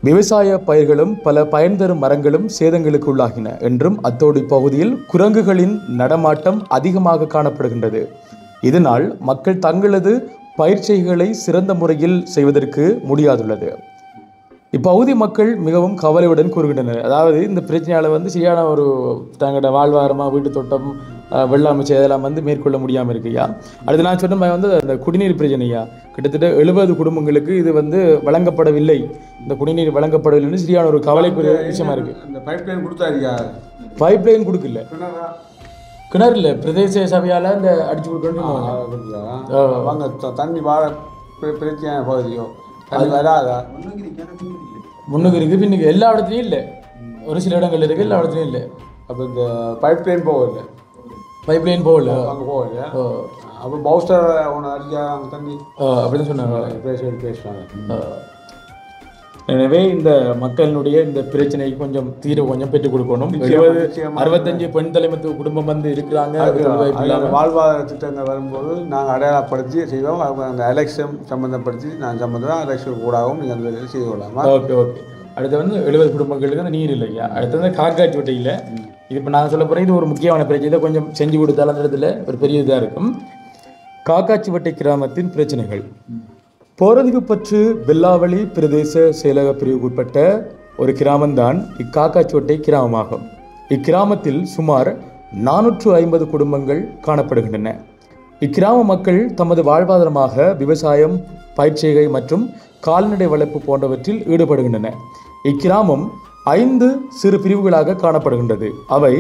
விவசாய பயிர்களும் பல பயன் தரும் மரங்களும் சேதங்களுக்கு உள்ளாகின என்றும் அத்தோடு இப்பகுதியில் குரங்குகளின் நடமாட்டம் அதிகமாக காணப்படுகின்றது. இதனால் மக்கள் தங்களது பயிற்சிகளை சிறந்த முறையில் செய்வதற்கு முடியாதுள்ளது. இப்பகுதி மக்கள் மிகவும் கவலையுடன் கூறுகின்றனர். அதாவது இந்த பிரச்சனையால் வந்து சரியான ஒரு தங்களோட வாழ்வாரமாக வீட்டு தோட்டம் வெள்ளாமை இதெல்லாம் வந்து மேற்கொள்ள முடியாமல் இருக்குயா. அடுத்து நான் சொன்ன மாதிரி வந்து அந்த குடிநீர் பிரச்சனையா கிட்டத்தட்ட 70 குடும்பங்களுக்கு இது வந்து வழங்கப்படவில்லை. இந்த குடிநீர் வழங்கப்படவில்லைன்னு சரியான ஒரு கவலைக்குரிய விஷயமா இருக்கு. இந்த பைப் லைன் கொடுத்தாருயா. பைப் லைன் கொடுக்கல. கிணறு இல்லை. பிரதேச சபையால் இந்த அடிச்சு கொடுக்கணும். தண்ணி வாழ பிரச்சனையான பகுதியோ அது வராதா? முன்னுக்கு இருக்கு, பின்னுக்கு எல்லா இடத்துலையும் இல்லை. ஒரு சில இடங்கள் இருக்கு, எல்லா இடத்துலையும் இல்லை. அப்போ இந்த பைப் லைன் போகல. பைப் லைன் போகல. அங்கே போகல. அப்போ பவுஸ்டர் ஒன்று அடிச்சா அங்கே தண்ணி அப்படின்னு சொன்னாங்க. பேசுவாங்க. எனவே இந்த மக்களினுடைய இந்த பிரச்சனைக்கு கொஞ்சம் தீர்வு கொஞ்சம் பெற்றுக் கொடுக்கணும். 65 பெண் தலைமைத்துவ குடும்பம் வந்து இருக்கிறாங்க. வாழ்வாதார திட்டங்கள் வரும்போது நாங்கள் அடையாளப்படுத்தி செய்வோம். அந்த எலெக்ஷன் சம்மந்தப்படுத்தி நான் சம்மந்தம் எலெக்ஷன் கூடாகவும் நீங்கள் அந்த வேலையை செய்து கொள்ளலாம். Okay okay. அடுத்து வந்து 70 குடும்பங்களுக்கு அந்த நீர் இல்லையா. அடுத்து வந்து காக்காட்சி வட்டையில் இது இப்போ நாங்கள் சொல்ல போகிறேன். இது ஒரு முக்கியமான பிரச்சனை. இதை கொஞ்சம் செஞ்சு கொடுத்தாலும் அந்த இடத்துல ஒரு பெரிய இதாக இருக்கும். காக்காச்சிவட்டை கிராமத்தின் பிரச்சனைகள். போரதிவுப்பற்று வெள்ளாவளி பிரதேச செயலக பிரிவுக்குட்பட்ட ஒரு கிராமம்தான் இக்காக்காச்சிவட்டை கிராமமாகும். இக்கிராமத்தில் சுமார் 450 குடும்பங்கள் காணப்படுகின்றன. இக்கிராம மக்கள் தமது வாழ்வாதாரமாக விவசாயம், பயிர்ச்செய்கை மற்றும் கால்நடை வளர்ப்பு போன்றவற்றில் ஈடுபடுகின்றன. இக்கிராமம் 5 சிறு பிரிவுகளாக காணப்படுகின்றது. அவை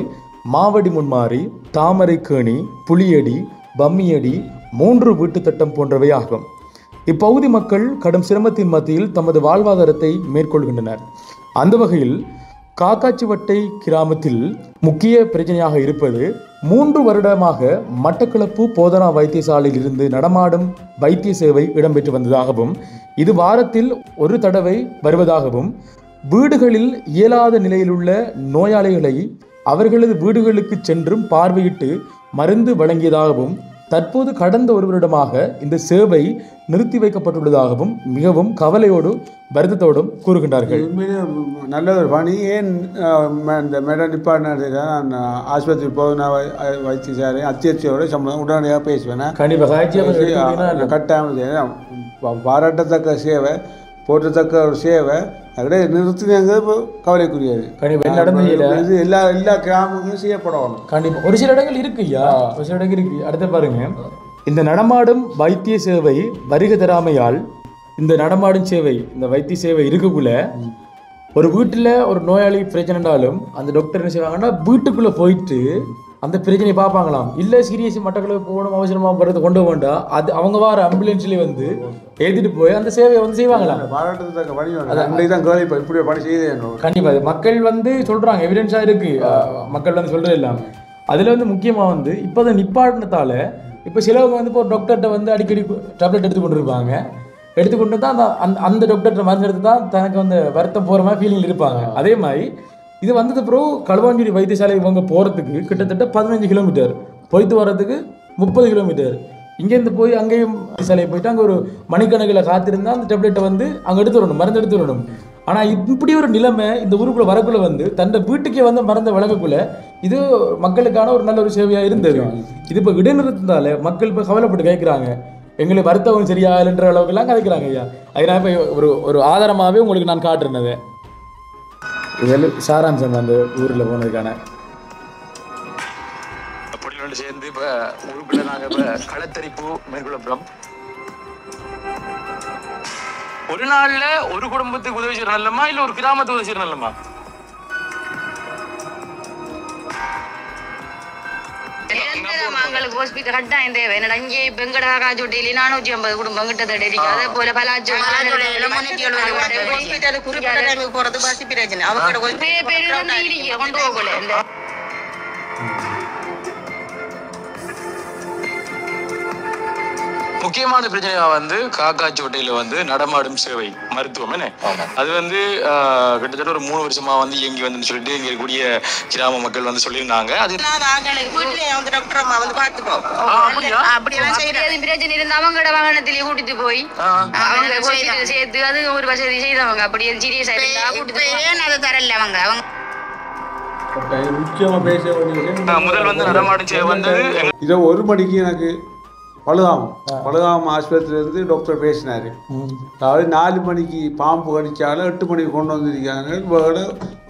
மாவடி முன்மாரி, தாமரைக்கேணி, புலியடி, பம்மியடி, 3 வீட்டுத்தட்டம் போன்றவை ஆகும். இப்பகுதி மக்கள் கடும் சிரமத்தின் மத்தியில் தமது வாழ்வாதாரத்தை மேற்கொள்கின்றனர். அந்த வகையில் காக்காச்சிவட்டை கிராமத்தில் முக்கிய பிரச்சனையாக இருப்பது 3 வருடமாக மட்டக்களப்பு போதனா வைத்தியசாலையில் இருந்து நடமாடும் வைத்திய சேவை இடம்பெற்று வந்ததாகவும், இது வாரத்தில் ஒரு தடவை வருவதாகவும், வீடுகளில் இயலாத நிலையிலுள்ள நோயாளிகளை அவர்களது வீடுகளுக்கு சென்றும் பார்வையிட்டு மருந்து வழங்கியதாகவும், தற்போது கடந்த ஒரு வருடமாக இந்த சேவை நிறுத்தி வைக்கப்பட்டுள்ளதாகவும் மிகவும் கவலையோடு வருத்தத்தோடும் கூறுகின்றார்கள். நல்ல ஒரு பணி. ஏன் இந்த மேடம் டிபார்ட்மெண்ட் நான் ஆஸ்பத்திரி போதுனா வைத்தியசாலை அத்தியட்சியோட சம்பளம் உடனடியாக பேசுவேன். கண்டிப்பாக கட்டாயம் பாராட்டத்தக்க சேவை, போற்றத்தக்க ஒரு சேவை. அதோட நிறுத்தினாங்க கவலைக்குரியது. இது எல்லா கிராமங்களும் செய்யப்படணும். கண்டிப்பாக ஒரு சில இடங்கள் இருக்கு ஐயா, ஒரு சில இடங்கள் இருக்கு. அடுத்த பாருங்க, இந்த நடமாடும் வைத்திய சேவை வருகை தராமையால் இந்த நடமாடும் சேவை, இந்த வைத்திய சேவை இருக்கக்குள்ள ஒரு வீட்டில் ஒரு நோயாளி பிரச்சனைனாலும் அந்த டாக்டர் என்ன செய்வாங்கன்னா வீட்டுக்குள்ளே போயிட்டு அந்த பிரச்சனையை பார்ப்பாங்களாம். இல்லை சீரியஸ் மட்டக்களப்பு போகணும் அவசரமாக போகிறது கொண்டு வேண்டாம், அது அவங்க வர ஆம்புலன்ஸ்லேயே வந்து ஏற்றிட்டு போய் அந்த சேவையை வந்து செய்வாங்களாம். கண்டிப்பாக மக்கள் வந்து சொல்கிறாங்க, எவிடன்ஸாக இருக்குது, மக்கள் வந்து சொல்கிறது எல்லாம். அதில் வந்து முக்கியமாக வந்து இப்போ அதை நிப்பாட்டினத்தால் இப்போ சிலவங்க வந்து இப்போ ஒரு டாக்டர்கிட்ட வந்து அடிக்கடி டேப்லெட் எடுத்துக்கொண்டு இருப்பாங்க. எடுத்துக்கொண்டு தான் அந்த டாக்டர்கிட்ட மருந்து எடுத்து தான் தனக்கு வந்து வருத்தம் போகிற மாதிரி ஃபீலிங் இருப்பாங்க. அதே மாதிரி இது வந்தது பிறகு களுவாஞ்சேரி வைத்தியசாலை இவங்க போகிறதுக்கு கிட்டத்தட்ட 15 கிலோமீட்டர், போயிட்டு வர்றதுக்கு 30 கிலோமீட்டர். இங்கேருந்து போய் அங்கேயும் வைத்தியசாலையை போயிட்டு அங்கே ஒரு மணிக்கணக்கில் காத்திருந்தால் அந்த டேப்லெட்டை வந்து அங்கே எடுத்து வரணும், மருந்து எடுத்து வரணும். ஆனால் இப்படி ஒரு நிலைமை இந்த ஊருக்குள்ளே வரக்குள்ளே வந்து தன்னை வீட்டுக்கே வந்து மருந்தை வழங்கக்குள்ள இது மக்களுக்கான ஒரு நல்ல ஒரு சேவையாக இருந்தது. இது இப்போ இடைநிறுத்தினால மக்கள் இப்போ கவலைப்பட்டு கேட்குறாங்க, எங்களுக்கு வருத்தவங்க சரியா இல்லைன்ற அளவுக்குலாம் கதைக்கிறாங்க ஐயா. அதனால் இப்போ ஒரு ஆதாரமாகவே உங்களுக்கு நான் காட்டுறேன். இதில் சாராம்சம் அந்த ஊரில் போனதுக்கான பொடிகளோடு சேர்ந்து இப்போ ஊருக்குள்ள நாங்கள் இப்போ களத்தரிப்பு மேற்கொள்ளப்புறம் ஒரு நாளில் ஒரு குடும்பத்துக்கு உதவி செய்யற நல்லமா இல்லை ஒரு கிராமத்துக்கு உதவி செய்யற நல்லமா? எங்களுக்கு ஹாஸ்பிட்டல் கட்டாயம் தேவை. என்னடா இங்கே பெங்கட காஜோட்டையில 450 குடும்பம் கிட்டத்தட்ட இருக்கு. அதே போல ஹாஸ்பிட்டல் குறிப்பிட்ட போறது பஸ் பிரச்சனை அவங்க கொண்டு போகல. முக்கியமான பிரச்சனையா வந்து காக்காச்சோட்டையில வந்து நடமாடும் சேவை மருத்துவம் என்ன, அது வந்து கிட்டத்தட்ட ஒரு 3 வருஷமா வந்து இயங்கி வந்து சொல்லிட்டு இங்க இருக்கக்கூடிய கிராம மக்கள் வந்து சொல்லியிருந்தாங்க. அது பிரச்சனை இருந்து அவங்களோட வாகனத்திலேயே கூட்டிட்டு போய் அவங்க சேர்த்து அது ஒரு வசதி செய்தவங்க. அப்படியே சீரியஸா ஏன் அதை தரல அவங்க முதல் வந்து நடமாடும் சேவை வந்து இதை 1 மணிக்கு எனக்கு பழுகாம ஆஸ்பத்திரியிலேருந்து டாக்டர் பேசினார். அதாவது 4 மணிக்கு பாம்பு கடிச்சாலும் 8 மணிக்கு கொண்டு வந்திருக்காங்க. வேலை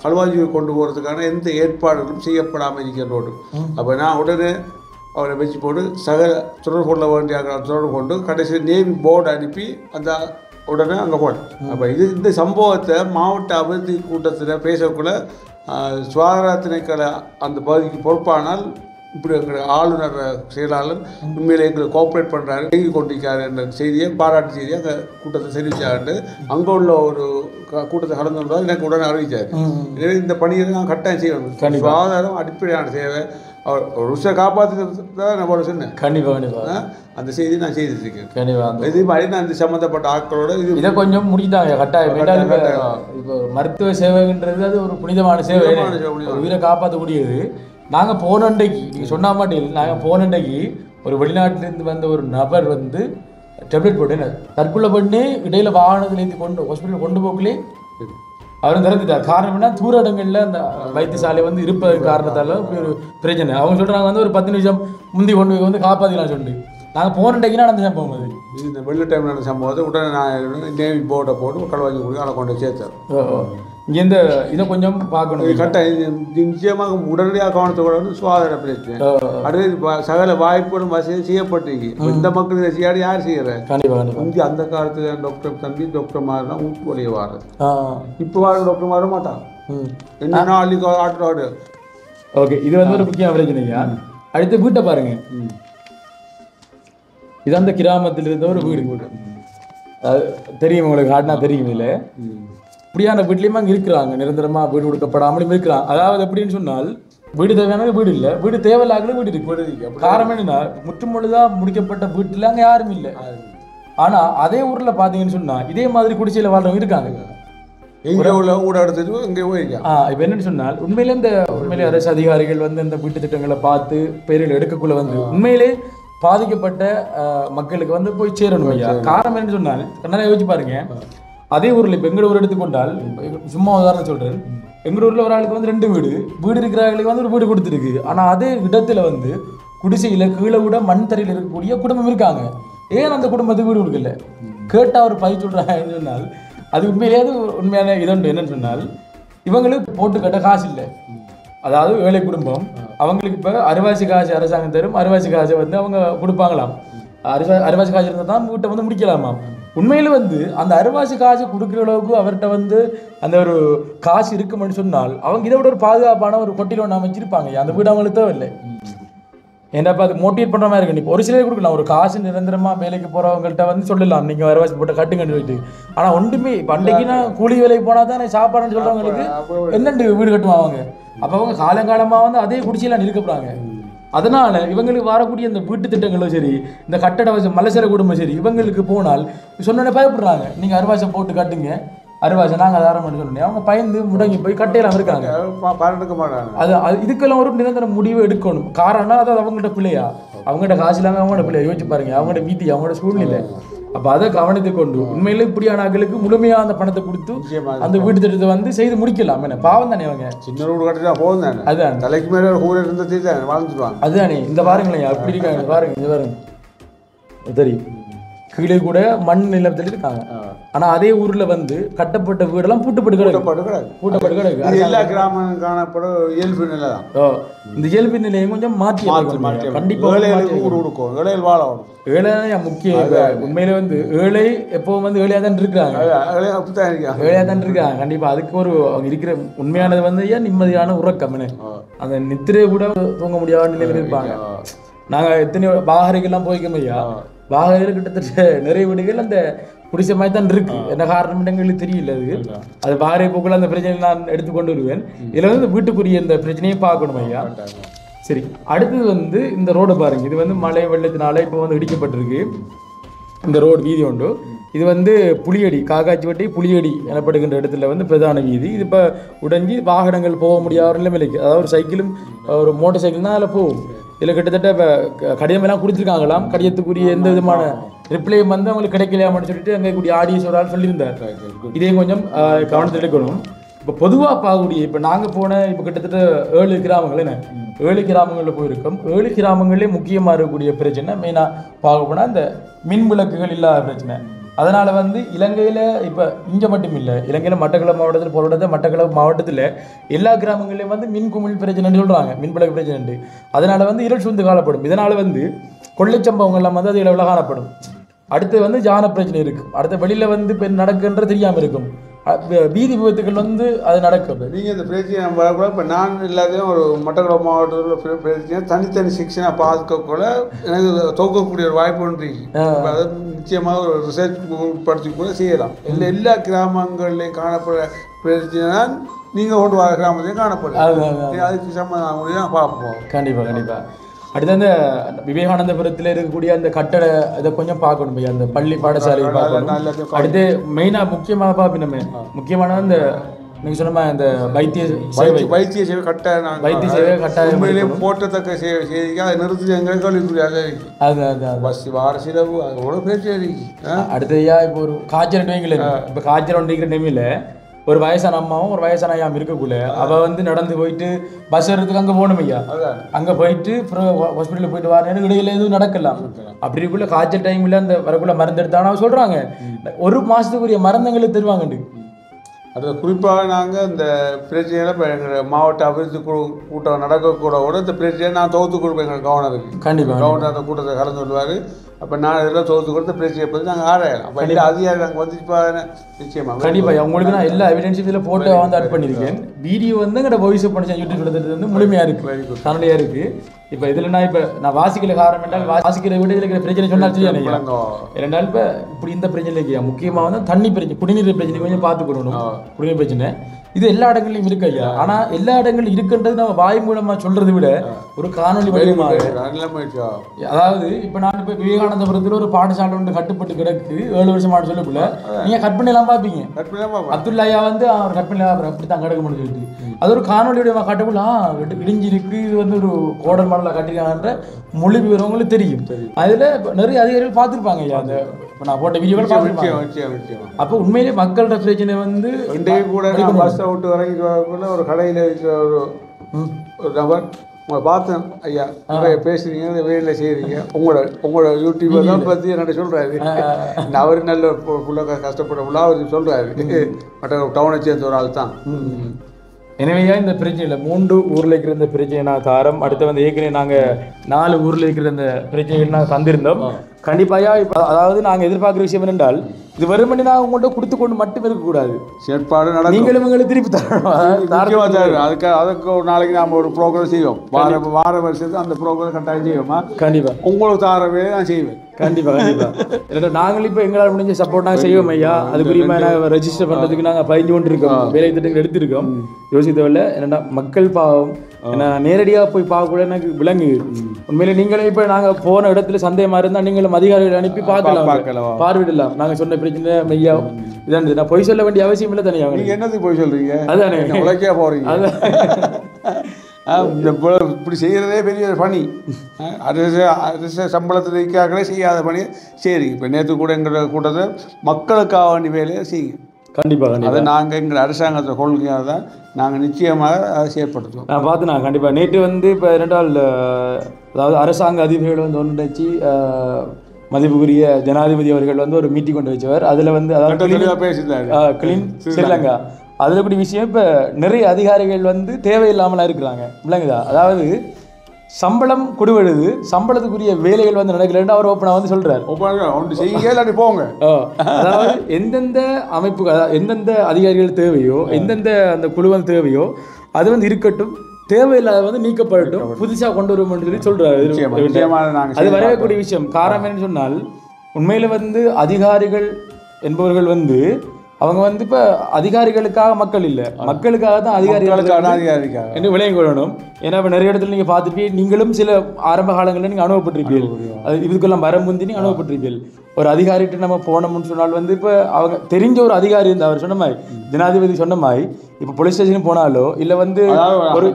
களுவாஞ்சியை கொண்டு போகிறதுக்கான எந்த ஏற்பாடுகளும் செய்யப்படாமல் இருக்கிறோடு. அப்போ நான் உடனே அவரை வச்சு போட்டு தொடர்பு கொள்ள வேண்டிய தொடர்பு கொண்டு கடைசியில் நேவி போர்டு அனுப்பி அந்த உடனே அங்கே போனேன். அப்போ இந்த சம்பவத்தை மாவட்ட அபிவிருத்தி கூட்டத்தில் பேசக்குள்ள சுகாதார திணைக்கள அந்த பகுதிக்கு பொறுப்பானால் இப்படி எங்கள் ஆளுநர் செயலாளர் உண்மையிலே எங்களை கோஆப்ரேட் பண்ணுறாரு, இயங்கி கொண்டிருக்காரு என்ற செய்தியை பாராட்டு செய்தியை அந்த கூட்டத்தை தெரிவிச்சாண்டு அங்கே உள்ள ஒரு கூட்டத்தை கலந்து கொண்டால் எனக்கு உடனே அறிவித்தார். எனவே இந்த பணியை நான் கட்டாயம் செய்வேன். சுகாதாரம் அடிப்படையான சேவை. அவர் ருஷை காப்பாற்றுறது தான் நான் போல சொன்னேன். கண்டிப்பாக அந்த செய்தி நான் செய்திருக்கேன். கண்டிப்பாக இது மாதிரி நான் இந்த சம்மந்தப்பட்ட ஆட்களோட இதை கொஞ்சம் முடித்தாங்க கட்டாயம். இப்போ மருத்துவ சேவைன்றது அது ஒரு புனிதமான சேவை, உயிரை காப்பாற்றக்கூடியது. நாங்கள் போனண்டைக்கு நீங்கள் சொன்ன மாட்டேன், நாங்கள் போனண்டைக்கு ஒரு வெளிநாட்டிலேருந்து வந்த ஒரு நபர் வந்து டேப்லெட் போட்டு தற்கொலை பண்ணி இடையில வாகனத்தில் ஏற்றி கொண்டு ஹாஸ்பிட்டல் கொண்டு போக்கலே அவரும் திறந்துட்டார். காரணம் என்ன, தூர இடங்களில் அந்த வைத்தியசாலை வந்து இருப்பது காரணத்தால் இப்படி ஒரு பிரச்சனை. அவங்க சொல்கிறாங்க வந்து ஒரு 10 நிமிஷம் முந்தி கொண்டு வந்து காப்பாற்றிக்கலாம் சொல்லி நாங்கள் போன டைக்குனா நடந்து சம்பவம் அது. இது இந்த வெள்ள டைம் நடந்த சம்பவத்தை உடனே நான் நேவி போட்டை போட்டு மக்கள் வாங்கி கொடுத்து அதை கொண்டு சேர்த்தார். இங்கே இந்த இதை கொஞ்சம் பார்க்கணும். கரெக்டாக நிச்சயமாக உடனடியாக கவனத்தோட வந்து சுகாதார பிரச்சனை அடுத்து சகல வாய்ப்புகளும் வசதி செய்யப்பட்டிருக்கு. இந்த மக்கள் இதை செய்யாடி யார் செய்யற? இங்கே அந்த காலத்துல டாக்டர் தம்பி டாக்டர் மாறினா ஊட்டு வழிய வாரு. இப்போ வார டாக்டர் மாற மாட்டான். என்னன்னா அள்ளிக்கு ஆட்டு. ஓகே, இது வந்து ஒரு முக்கிய பிரச்சனையா. அடுத்து வீட்டை பாருங்க. இது அந்த கிராமத்தில் இருந்த ஒரு வீடு. தெரியும் உங்களுக்கு, ஆட்டினா தெரியும். இல்லை இப்படியான வீட்லேயுமே அங்கே இருக்கிறாங்க, நிரந்தரமாக வீடு கொடுக்கப்படாமலும் இருக்கிறாங்க. அதாவது எப்படின்னு சொன்னால் வீடு தேவையான வீடு இல்லை, வீடு தேவையில்லாத வீடு இருக்கு. காரணம் என்னன்னா முற்றுமுழுதாக முடிக்கப்பட்ட வீட்டில் அங்கே யாரும் இல்லை. ஆனால் அதே ஊரில் பார்த்தீங்கன்னு சொன்னால் இதே மாதிரி குடிசையில் வாழ்றவங்க இருக்காங்க. எங்கே உள்ள ஊட எடுத்துட்டு இங்கே போயிருக்காங்க. இப்போ என்னன்னு சொன்னால் உண்மையிலே அரசு அதிகாரிகள் வந்து இந்த வீட்டு திட்டங்களை பார்த்து பேரில் எடுக்கக்குள்ள வந்து உண்மையிலே பாதிக்கப்பட்ட மக்களுக்கு வந்து போய் சேரணும் ஐயா. காரணம் என்னன்னு சொன்னால் நிறைய யோசிச்சு பாருங்க. அதே ஊரில் இப்போ எங்களோட ஊர் எடுத்துக்கொண்டால், சும்மா உதாரணம் சொல்கிறேன், எங்கள் ஊரில் ஒரு ஆளுக்கு வந்து 2 வீடு இருக்கிறவங்களுக்கு வந்து ஒரு வீடு கொடுத்துருக்கு. ஆனால் அதே இடத்துல வந்து குடிசையில் கீழே விட மண் தரையில் இருக்கக்கூடிய குடும்பம் இருக்காங்க. ஏன் அந்த குடும்பத்துக்கு வீடு கொடுக்கல கேட்டால் அவர் பதில் சொல்கிறாங்கன்னு சொன்னால் அது உண்மையான இதொன்று. என்னன்னு சொன்னால் இவங்களுக்கு போட்டு கட்ட காசு இல்லை. அதாவது ஏழை குடும்பம், அவங்களுக்கு இப்போ அரைவாசி காசு அரசாங்கம் தரும். அரைவாசி காசை வந்து அவங்க கொடுப்பாங்களாம். அரைவாசி காசு இருந்தால் தான் வீட்டை வந்து முடிக்கலாமா. உண்மையில் வந்து அந்த அரைவாசி காசு கொடுக்குற அளவுக்கு அவர்கிட்ட வந்து அந்த ஒரு காசு இருக்குமென்னு சொன்னால் அவங்க இதை விட ஒரு பாதுகாப்பான ஒரு கொட்டில ஒன்று அமைச்சிருப்பாங்க. அந்த வீடு அவங்களுக்கு தேவையில்லை. ஏன்னாப்பா அது மோட்டிவேட் பண்ணுற மாதிரி இருக்கு. இப்போ ஒரு சிலர் கொடுக்கலாம், ஒரு காசு நிரந்தரமாக வேலைக்கு போகிறவங்கள்ட்ட வந்து சொல்லலாம் நீங்கள் அரைவாசி போட்டு கட்டுங்கன்னு சொல்லிட்டு. ஆனால் ஒன்றுமே இப்போ அன்றைக்குன்னா கூலி வேலைக்கு போனால் தான் சாப்பாடுன்னு சொல்கிறவங்களுக்கு என்னண்டு வீடு கட்டுவாங்க. அப்போ அவங்க காலங்காலமாக வந்து அதே குடிசையெல்லாம் நிற்கப்படுறாங்க. அதனால் இவங்களுக்கு வரக்கூடிய இந்த வீட்டு திட்டங்களும் சரி, இந்த கட்டட மலைசர குடும்பம் சரி, இவங்களுக்கு போனால் சொன்னோன்னே பயப்படுறாங்க. நீங்கள் அரைவாசை போட்டு கட்டுங்க, அரைவாசை நாங்கள் அதை ஆரம்பிச்சு சொன்னோன்னே அவங்க பயந்து முடங்கி போய் கட்டையெல்லாம் இருக்காங்க. அது இதுக்கெல்லாம் ஒரு நிரந்தர முடிவு எடுக்கணும். காரணம் அது அவங்கள்ட்ட பிள்ளையா, அவங்கள்ட்ட காசு இல்லாமல் அவங்களோட பிள்ளையா யோசிச்சு பாருங்க, அவங்களோட வீதி, அவங்களோட சூழ்நிலை. அப்போ அதை கவனத்தை கொண்டு உண்மையிலே இப்படியான ஆட்களுக்கு முழுமையாக அந்த பணத்தை கொடுத்து அந்த வீட்டு திட்டத்தை வந்து செய்து முடிக்கலாம். என்ன பாவம் தானே அவங்க சின்ன வீடு கட்டினா போதும் தானே. அதுதான் தலைக்கு மேலே ஊர் இருந்ததே தானே வாழ்ந்துருவாங்க. அதுதானே. இந்த பாருங்களேன் அப்படி இருக்காங்க பாருங்க. இது பாருங்க தெரியும், கீழே கூட மண் நிலத்தில் இருக்காங்க. ஆனால் அதே ஊரில் வந்து கட்டப்பட்ட வீடெல்லாம் பூட்டப்பட்டு கிடக்கு. எல்லா கிராமம் காணப்படும் இயல்பு நிலை தான். இந்த இயல்பு நிலையும் கொஞ்சம் மாற்றி கண்டிப்பாக ஊர் கொடுக்கும். ஏழைகள் வாழ வரும். ஏழை முக்கியம். உண்மையில வந்து ஏழை எப்பவும் வந்து ஏழையாக தான் இருக்கிறாங்க. ஏழையாக தான் இருக்காங்க. கண்டிப்பாக அதுக்கு ஒரு இருக்கிற உண்மையானது வந்து ஏன் நிம்மதியான உறக்கம். அந்த நித்திரையை கூட தூங்க முடியாத நிலையில் இருப்பாங்க. நாங்கள் எத்தனையோ பாகரைகள்லாம் போய்க்க ஐயா, பாகரைகள் கிட்டத்தட்ட நிறைய வீடுகள் அந்த குடிசை மாதிரி தான் இருக்கு. என்ன காரணம் எங்களுக்கு தெரியல. அது பாகரை போக்குள்ள அந்த பிரச்சனை நான் எடுத்துக்கொண்டு வருவேன். இதில் வந்து வீட்டுக்குரிய இந்த பிரச்சனையை பார்க்கணும் ஐயா. சரி, அடுத்தது வந்து இந்த ரோடு பாருங்க. இது வந்து மழை வெள்ளத்தினால இப்போ வந்து இடிக்கப்பட்டிருக்கு இந்த ரோடு வீதி உண்டு. இது வந்து புளியடி, காக்காச்சிவட்டி புளியடி எனப்படுகின்ற இடத்துல வந்து பிரதான வீதி. இது இப்போ உடைஞ்சி வாகனங்கள் போக முடியாத நிலைமைக்கு, அதாவது ஒரு சைக்கிளும் ஒரு மோட்டர் சைக்கிள் தான் அதில் போகும். இதில் கிட்டத்தட்ட இப்போ கடிதமெல்லாம் கொடுத்துருக்காங்களாம். கடிதத்துக்குரிய எந்த விதமான ரிப்ளையும் வந்து அவங்களுக்கு கிடைக்கலையாமன்னு சொல்லிட்டு அங்கே கூடிய ஆடியன்ஸ் ஒரு ஆள் சொல்லியிருந்தார். இதையும் கொஞ்சம் கவனத்தில் எடுக்கணும். இப்போ பொதுவாக பார்க்கக்கூடிய இப்போ நாங்கள் போன இப்போ கிட்டத்தட்ட 7 கிராமங்கள், என்ன 7 கிராமங்களில் போயிருக்கோம். 7 கிராமங்களே முக்கியமாக இருக்கக்கூடிய பிரச்சனை மெயினாக பார்க்க போனால் இந்த மின் விளக்குகள் இல்லாத பிரச்சனை. அதனால் வந்து இலங்கையில் இப்போ இங்கே மட்டும் இல்லை, இலங்கையில் மட்டக்களப்பு மாவட்டத்தில் போராட்டத்தை மட்டக்களப்பு மாவட்டத்தில் எல்லா கிராமங்களையும் வந்து மின் குமிழ் பிரச்சனைன்னு சொல்கிறாங்க, மின் விளக்கு பிரச்சனை. அதனால் வந்து இருள் சூழ்ந்து காணப்படும். இதனால் வந்து கொள்ளை சம்பவங்கள்லாம் வந்து அது இளவில் காணப்படும். அடுத்து வந்து ஜான பிரச்சனை இருக்கும். அடுத்த வெளியில் வந்து இப்போ நடக்குன்ற தெரியாமல் இருக்கும். வீதி விபத்துகள் வந்து அது நடக்கும். நீங்கள் இந்த பிரச்சனை வரக்கூட இப்போ நான் எல்லாத்தையும் ஒரு மட்டக்களப்பு மாவட்டத்தில் பிரச்சனை தனித்தனி செக்ஷனாக பார்க்கக்குள்ள எனக்கு தோக்கக்கூடிய ஒரு வாய்ப்பு ஒன்று இருக்கு. அதை நிச்சயமாக ஒரு ரிசர்ச் படுத்தி கூட செய்யலாம். எல்லா கிராமங்கள்லையும் காணப்படுற பிரச்சனை தான் நீங்கள் கொண்டு வர கிராமத்தையும் காணப்படும். அதுக்கு சம்மந்தம் பார்ப்போம். கண்டிப்பாக கண்டிப்பாக. அடுத்து அந்த விவேகானந்தபுரத்தில் இருக்கக்கூடிய அந்த கட்டட இதை கொஞ்சம் பார்க்கணும். அந்த பள்ளி பாடசாலையை பார்க்கணும். அடுத்து மெயினாக முக்கியமாக பார்ப்போம். முக்கியமான அந்த நீங்கள் சொன்ன இந்த வைத்திய சேவை வைத்திய சேவை கட்டாயம் போட்டத்தக்க செய்திக்கு அதை நிறுத்தி எங்களுக்கு பஸ் வார சிலவு அதோட பிரச்சனை. அடுத்ததையா இப்போ ஒரு காய்ச்சல் டைமில் இப்போ காய்ச்சல் ஒன்றிக்கிற டைமில் ஒரு வயசான அம்மாவும் ஒரு வயசான ஐயாவும் இருக்கக்குள்ள அவ வந்து நடந்து போயிட்டு பஸ் ஏறதுக்கு அங்கே போகணும் ஐயா, அங்கே போயிட்டு அப்புறம் ஹாஸ்பிட்டலில் போயிட்டு வரணும், இடையில எதுவும் நடக்கலாம். அப்படி இருக்குள்ள காய்ச்சல் டைமில் அந்த வரக்குள்ள மருந்து எடுத்தாங்கன்னா சொல்கிறாங்க 1 மாதத்துக்குரிய மருந்துங்களை தருவாங்கண்டு. அது குறிப்பாக நாங்கள் இந்த பிரச்சனையில் இப்போ எங்கள் மாவட்ட அபிவிருத்தி கூட்டம் நடக்கக்கூட இந்த பிரச்சனையை நான் தொகுத்து கொடுப்பேன் எங்கள் கவர்னருக்கு. கண்டிப்பாக கவர்னர் அந்த கூட்டத்தை கலந்து சொல்லுவார். அப்போ நான் இதெல்லாம் தொகுத்து கொடுத்த பிரச்சனையை பற்றி நாங்கள் ஆராயலாம். அப்போ இல்லை அதிகாரி நாங்கள் வந்துட்டு நிச்சயமாக கண்டிப்பாக உங்களுக்கு நான் எல்லா எவிடன்ஸும் இதில் போட்டோ வந்து ஆட் பண்ணியிருக்கேன். வீடியோ வந்து எங்கள்ட வாய்ஸ் பண்ணிச்சேன் யூடியூப் எடுத்துட்டு வந்து முழுமையாக இருக்குது, தன்னுடையாக இருக்குது. இப்போ இதில் நான் வாசிக்கல காரணம் என்றால் வாசிக்கிற விட இதில் இருக்கிற பிரச்சனை சொன்னால் செய்யணும். இரண்டால் இப்போ இப்படி இந்த பிரச்சனை இல்லையா, முக்கியமாக வந்து தண்ணி பிரச்சனை, குடிநீர் பிரச்சனை கொஞ்சம் பார்த்துக்கணும். குடிநீர் பிரச்சனை இது எல்லா இடங்கள்லையும் இருக்கு ஐயா. ஆனால் எல்லா இடங்களும் இருக்குன்றது நம்ம வாய் மூலமாக சொல்றதை விட ஒரு காணொலி மூலமாக, அதாவது இப்போ நான் இப்போ விவேகானந்தபுரத்தில் ஒரு பாடசாலை ஒன்று கட்டுப்பட்டு கிடக்கு 7 வருஷமான சொல்லக்குள்ள நீங்கள் கட் பண்ணலாம் பார்ப்பீங்க. அப்துல்லா ஐயா வந்து அவர் கட் பண்ணி அப்படி தான் கிடக்க முடியும் சொல்லிட்டு அது ஒரு காணொலியுடைய காட்டக்குள்ள இடிஞ்சிருக்கு, இது வந்து ஒரு கோடல் மாடலில் கட்டிருக்காங்கன்ற மொழி விவரங்களுக்கு தெரியும். அதில் நிறைய அதிகாரிகள் பார்த்துருப்பாங்க ஐயா. அந்த இப்போ நான் போட்ட வீடியோவில் பார்த்துருப்பாங்க. அப்போ உண்மையிலேயே மக்களோட பிரச்சனை வந்து கூட பஸ்ஸை விட்டு இறங்கிக்குள்ள ஒரு கடையில் இருக்கிற ஒரு நபர் உங்களை பார்த்தேன் ஐயா, நிறைய பேசுறீங்க, வேலையில் செய்கிறீங்க, உங்களோட யூடியூப்பை தான் பற்றி என்ன சொல்கிறாரு. அவர் நல்ல ஃபுல்லாக கஷ்டப்பட ஃபுல்லாக அவர் சொல்கிறாரு. மற்ற டவுனை சேர்ந்த ஒரு ஆள் தான். எனவேயா இந்த பிரச்சனையில் 3 ஊரில் இருக்கிற இந்த பிரச்சனை நான் தாரம். அடுத்து வந்து ஏற்கனவே நாங்கள் 4 ஊரில் இருக்கிற இந்த பிரச்சனைகள் நாங்கள் தந்திருந்தோம். கண்டிப்பாக இப்போ அதாவது நாங்கள் எதிர்பார்க்குற விஷயம் என்னென்றால் இது வெறுமனே நான் உங்கள்கிட்ட கொடுத்து கொண்டு மட்டும் இருக்கக்கூடாது, செயற்பாடு நீங்களும் எங்களை திருப்பி தரணும். அதுக்கு ஒரு நாளைக்கு நாம் ஒரு ப்ரோக்ராம் செய்வோம். வார வருஷத்துக்கு அந்த ப்ரோக்ராம் கட்டாயம் செய்வோமா? கண்டிப்பாக உங்களுக்கு தாரவே நான் செய்வேன். கண்டிப்பாக நாங்கள் இப்போ எங்களால் முடிஞ்ச சப்போர்ட் நாங்கள் செய்வோம் ஐயா. அதுக்குரிய நாங்கள் ரெஜிஸ்டர் பண்ணுறதுக்கு நாங்கள் பயின்று கொண்டு இருக்கோம், வேலை திட்டங்கள் எடுத்திருக்கோம். யோசித்தவில்லை என்னென்னா மக்கள் பாவம் ஏன்னா நேரடியாக போய் பார்க்கக்கூட எனக்கு விளங்குது. உண்மையிலே நீங்களே இப்போ நாங்கள் போன இடத்துல சந்தேகமாக இருந்தால் நீங்களும் அதிகாரிகள் அனுப்பி பார்க்கலாம், பார்வையிடலாம். நாங்கள் சொன்ன பிரச்சனை மெய்யா இதான். நான் பொய் சொல்ல வேண்டிய அவசியம் இல்லை தானே. அவங்க என்னதுக்கு போய் சொல்கிறீங்க? அதானே உழைக்கா போகிறீங்க. இப்படி செய்கிறதே பெரிய பணி. அரச சம்பளத்தில் இருக்காங்களே செய்யாத பணி. சரி, இப்போ நேற்று கூட எங்களோட கூட்டத்தை மக்களுக்காக வேண்டிய வேலையை செய்யுங்க. கண்டிப்பாக அதை நாங்கள் எங்கள் அரசாங்கத்தை கொள்கையாக தான் நாங்கள் நிச்சயமாக அதை செயற்படுத்துவோம். நான் பார்த்துனா கண்டிப்பாக நேற்று வந்து இப்போ 2 அதாவது அரசாங்க அதிபர்கள் வந்து ஒன்றிச்சு மதிப்புக்குரிய ஜனாதிபதி அவர்கள் வந்து ஒரு மீட்டிங் கொண்டு வச்சவர். அதில் வந்து அதாவது பேசியிருந்தார் கிளீன் ஸ்ரீலங்கா. அதில் கூடிய விஷயம் இப்போ நிறைய அதிகாரிகள் வந்து தேவையில்லாமலாம் இருக்கிறாங்க இல்லைங்கதா. அதாவது சம்பளம் கொடுவெழுது, சம்பளத்துக்குரிய வேலைகள் வந்து நடக்கலன்னு அவர் ஓப்பனாக வந்து சொல்றாரு. போங்க. அதாவது எந்தெந்த அமைப்புகள், எந்தெந்த அதிகாரிகள் தேவையோ, எந்தெந்த அந்த குழுவல் தேவையோ அது வந்து இருக்கட்டும், தேவையில்லாத வந்து நீக்கப்படட்டும், புதுசாக கொண்டு வருவோம்னு சொல்லி சொல்றாரு. அது வரக்கூடிய விஷயம். காரணம் என்னன்னு சொன்னால் உண்மையில வந்து அதிகாரிகள் என்பவர்கள் வந்து அவங்க வந்து இப்போ அதிகாரிகளுக்காக மக்கள் இல்லை, மக்களுக்காக தான் அதிகாரிகளுக்காக என்று விளங்கி கொள்ளணும். ஏன்னா இப்போ நிறைய இடத்துல நீங்கள் பார்த்துட்டு நீங்களும் சில ஆரம்ப காலங்களில் நீங்கள் அனுபவப்பட்டிருப்பீர்கள். அது இதுக்கெல்லாம் வரமுந்தி நீங்கள் அனுபவப்பட்டிருப்பீர்கள். ஒரு அதிகாரிகிட்ட நம்ம போனோம்னு சொன்னால் வந்து இப்போ அவங்க தெரிஞ்ச ஒரு அதிகாரி இருந்தால் அவர் சொன்ன மாதிரி ஜனாதிபதி சொன்ன மாதிரி இப்போ போலீஸ் ஸ்டேஷன் போனாலோ இல்லை வந்து ஒரு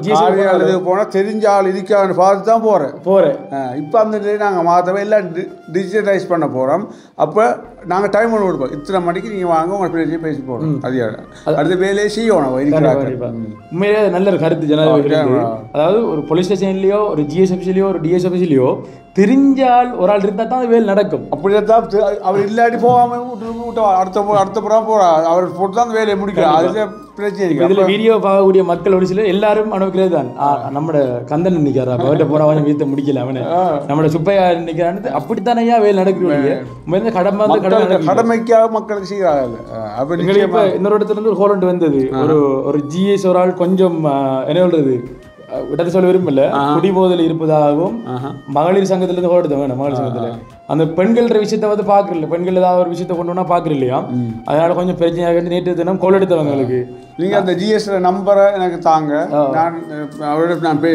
போனால் தெரிஞ்ச ஆள் இதுக்காக பார்த்து தான் போகிறேன். இப்போ அந்த நாங்கள் மாற்றவே எல்லாம் டிஜிட்டலைஸ் பண்ண போகிறோம். அப்போ நாங்கள் டைம் ஒன்று கொடுப்போம், இத்தனை மணிக்கு நீங்கள் வாங்க உங்களை பேசி பேசி போகிறோம். அடுத்த வேலையை செய்யணும். உண்மையிலே நல்ல ஒரு கருத்து ஜனாதிபதி. அதாவது ஒரு போலீஸ் ஸ்டேஷன்லையோ ஒரு ஜிஎஸ் ஆஃபீஸ்லையோ ஒரு டிஎஸ் ஆஃபீஸ்லையோ தெரிஞ்சால் ஒரு ஆள் இருந்தால் தான் வேலை நடக்கும். அப்படிதான் அவர் இல்லாட்டி போகாமல் அடுத்த புறம் போகிறார், அவர் போட்டு தான் வேலையை முடிக்கிறார். அது பிரச்சனை இருக்கு. இதில் வீடியோ பார்க்கக்கூடிய மக்கள் ஒரு சில எல்லாரும் அனுபவிக்கிறது தான். நம்மளோட கந்தன் நிற்கிறார், அவர்கிட்ட போனால் அவனை வீட்டை முடிக்கல, அவனை நம்மளோட சுப்பையா நிற்கிறான்னு அப்படித்தானே வேலை நடக்குது. கடமைக்காக மக்களுக்கு செய்கிறாங்க. இப்போ இன்னொரு இடத்துல இருந்து ஒரு ஹோலண்ட் வந்தது, ஒரு ஜிஎஸ் ஒரு ஆள் கொஞ்சம் என்ன சொல்றது இடத்தை சொல்ல விரும்பல, குடிபோதல் இருப்பதாகவும் மகளிர் சங்கத்திலிருந்து ஹோலண்ட் வேணும். மகளிர் சங்கத்துல அந்த பெண்கள் விஷயத்த வந்து பாக்குறீங்க, பெண்கள் ஏதாவது ஒரு விஷயத்த கொண்டு வந்தா பாக்குறீங்க இல்லையா, அதனால கொஞ்சம் பிரச்சனையாக நேற்று தினம் கோல் எடுத்தவங்களுக்கு நீங்க அந்த ஜிஎஸ்ல நம்பரை எனக்கு தாங்க, நான்